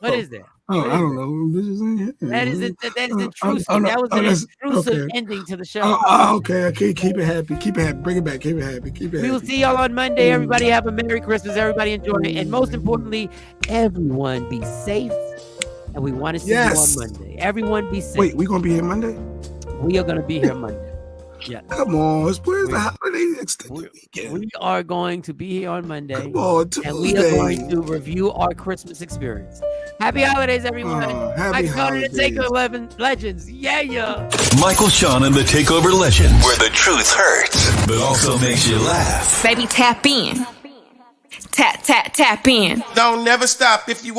What is that? Oh, I don't know. That is intrusive. That was an intrusive ending to the show. Okay. Keep it happy. Keep it happy. Bring it back. Keep it happy. We will see y'all on Monday. Everybody have a Merry Christmas. Everybody enjoy it. And most importantly, everyone be safe. And we want to see you on Monday. Everyone be safe. Wait, we going to be here Monday? We are going to be here Monday. Yeah. Come on. Where's the holiday extended weekend? We are going to be here on Monday. Come on, Tuesday. And we are going to review our Christmas experience. Happy holidays, everyone. Happy holidays. The Takeover Legends. Yeah. Michael Shawn and the Takeover Legends, where the truth hurts, but also makes you laugh. Baby, tap in. Tap in. Don't never stop if you want.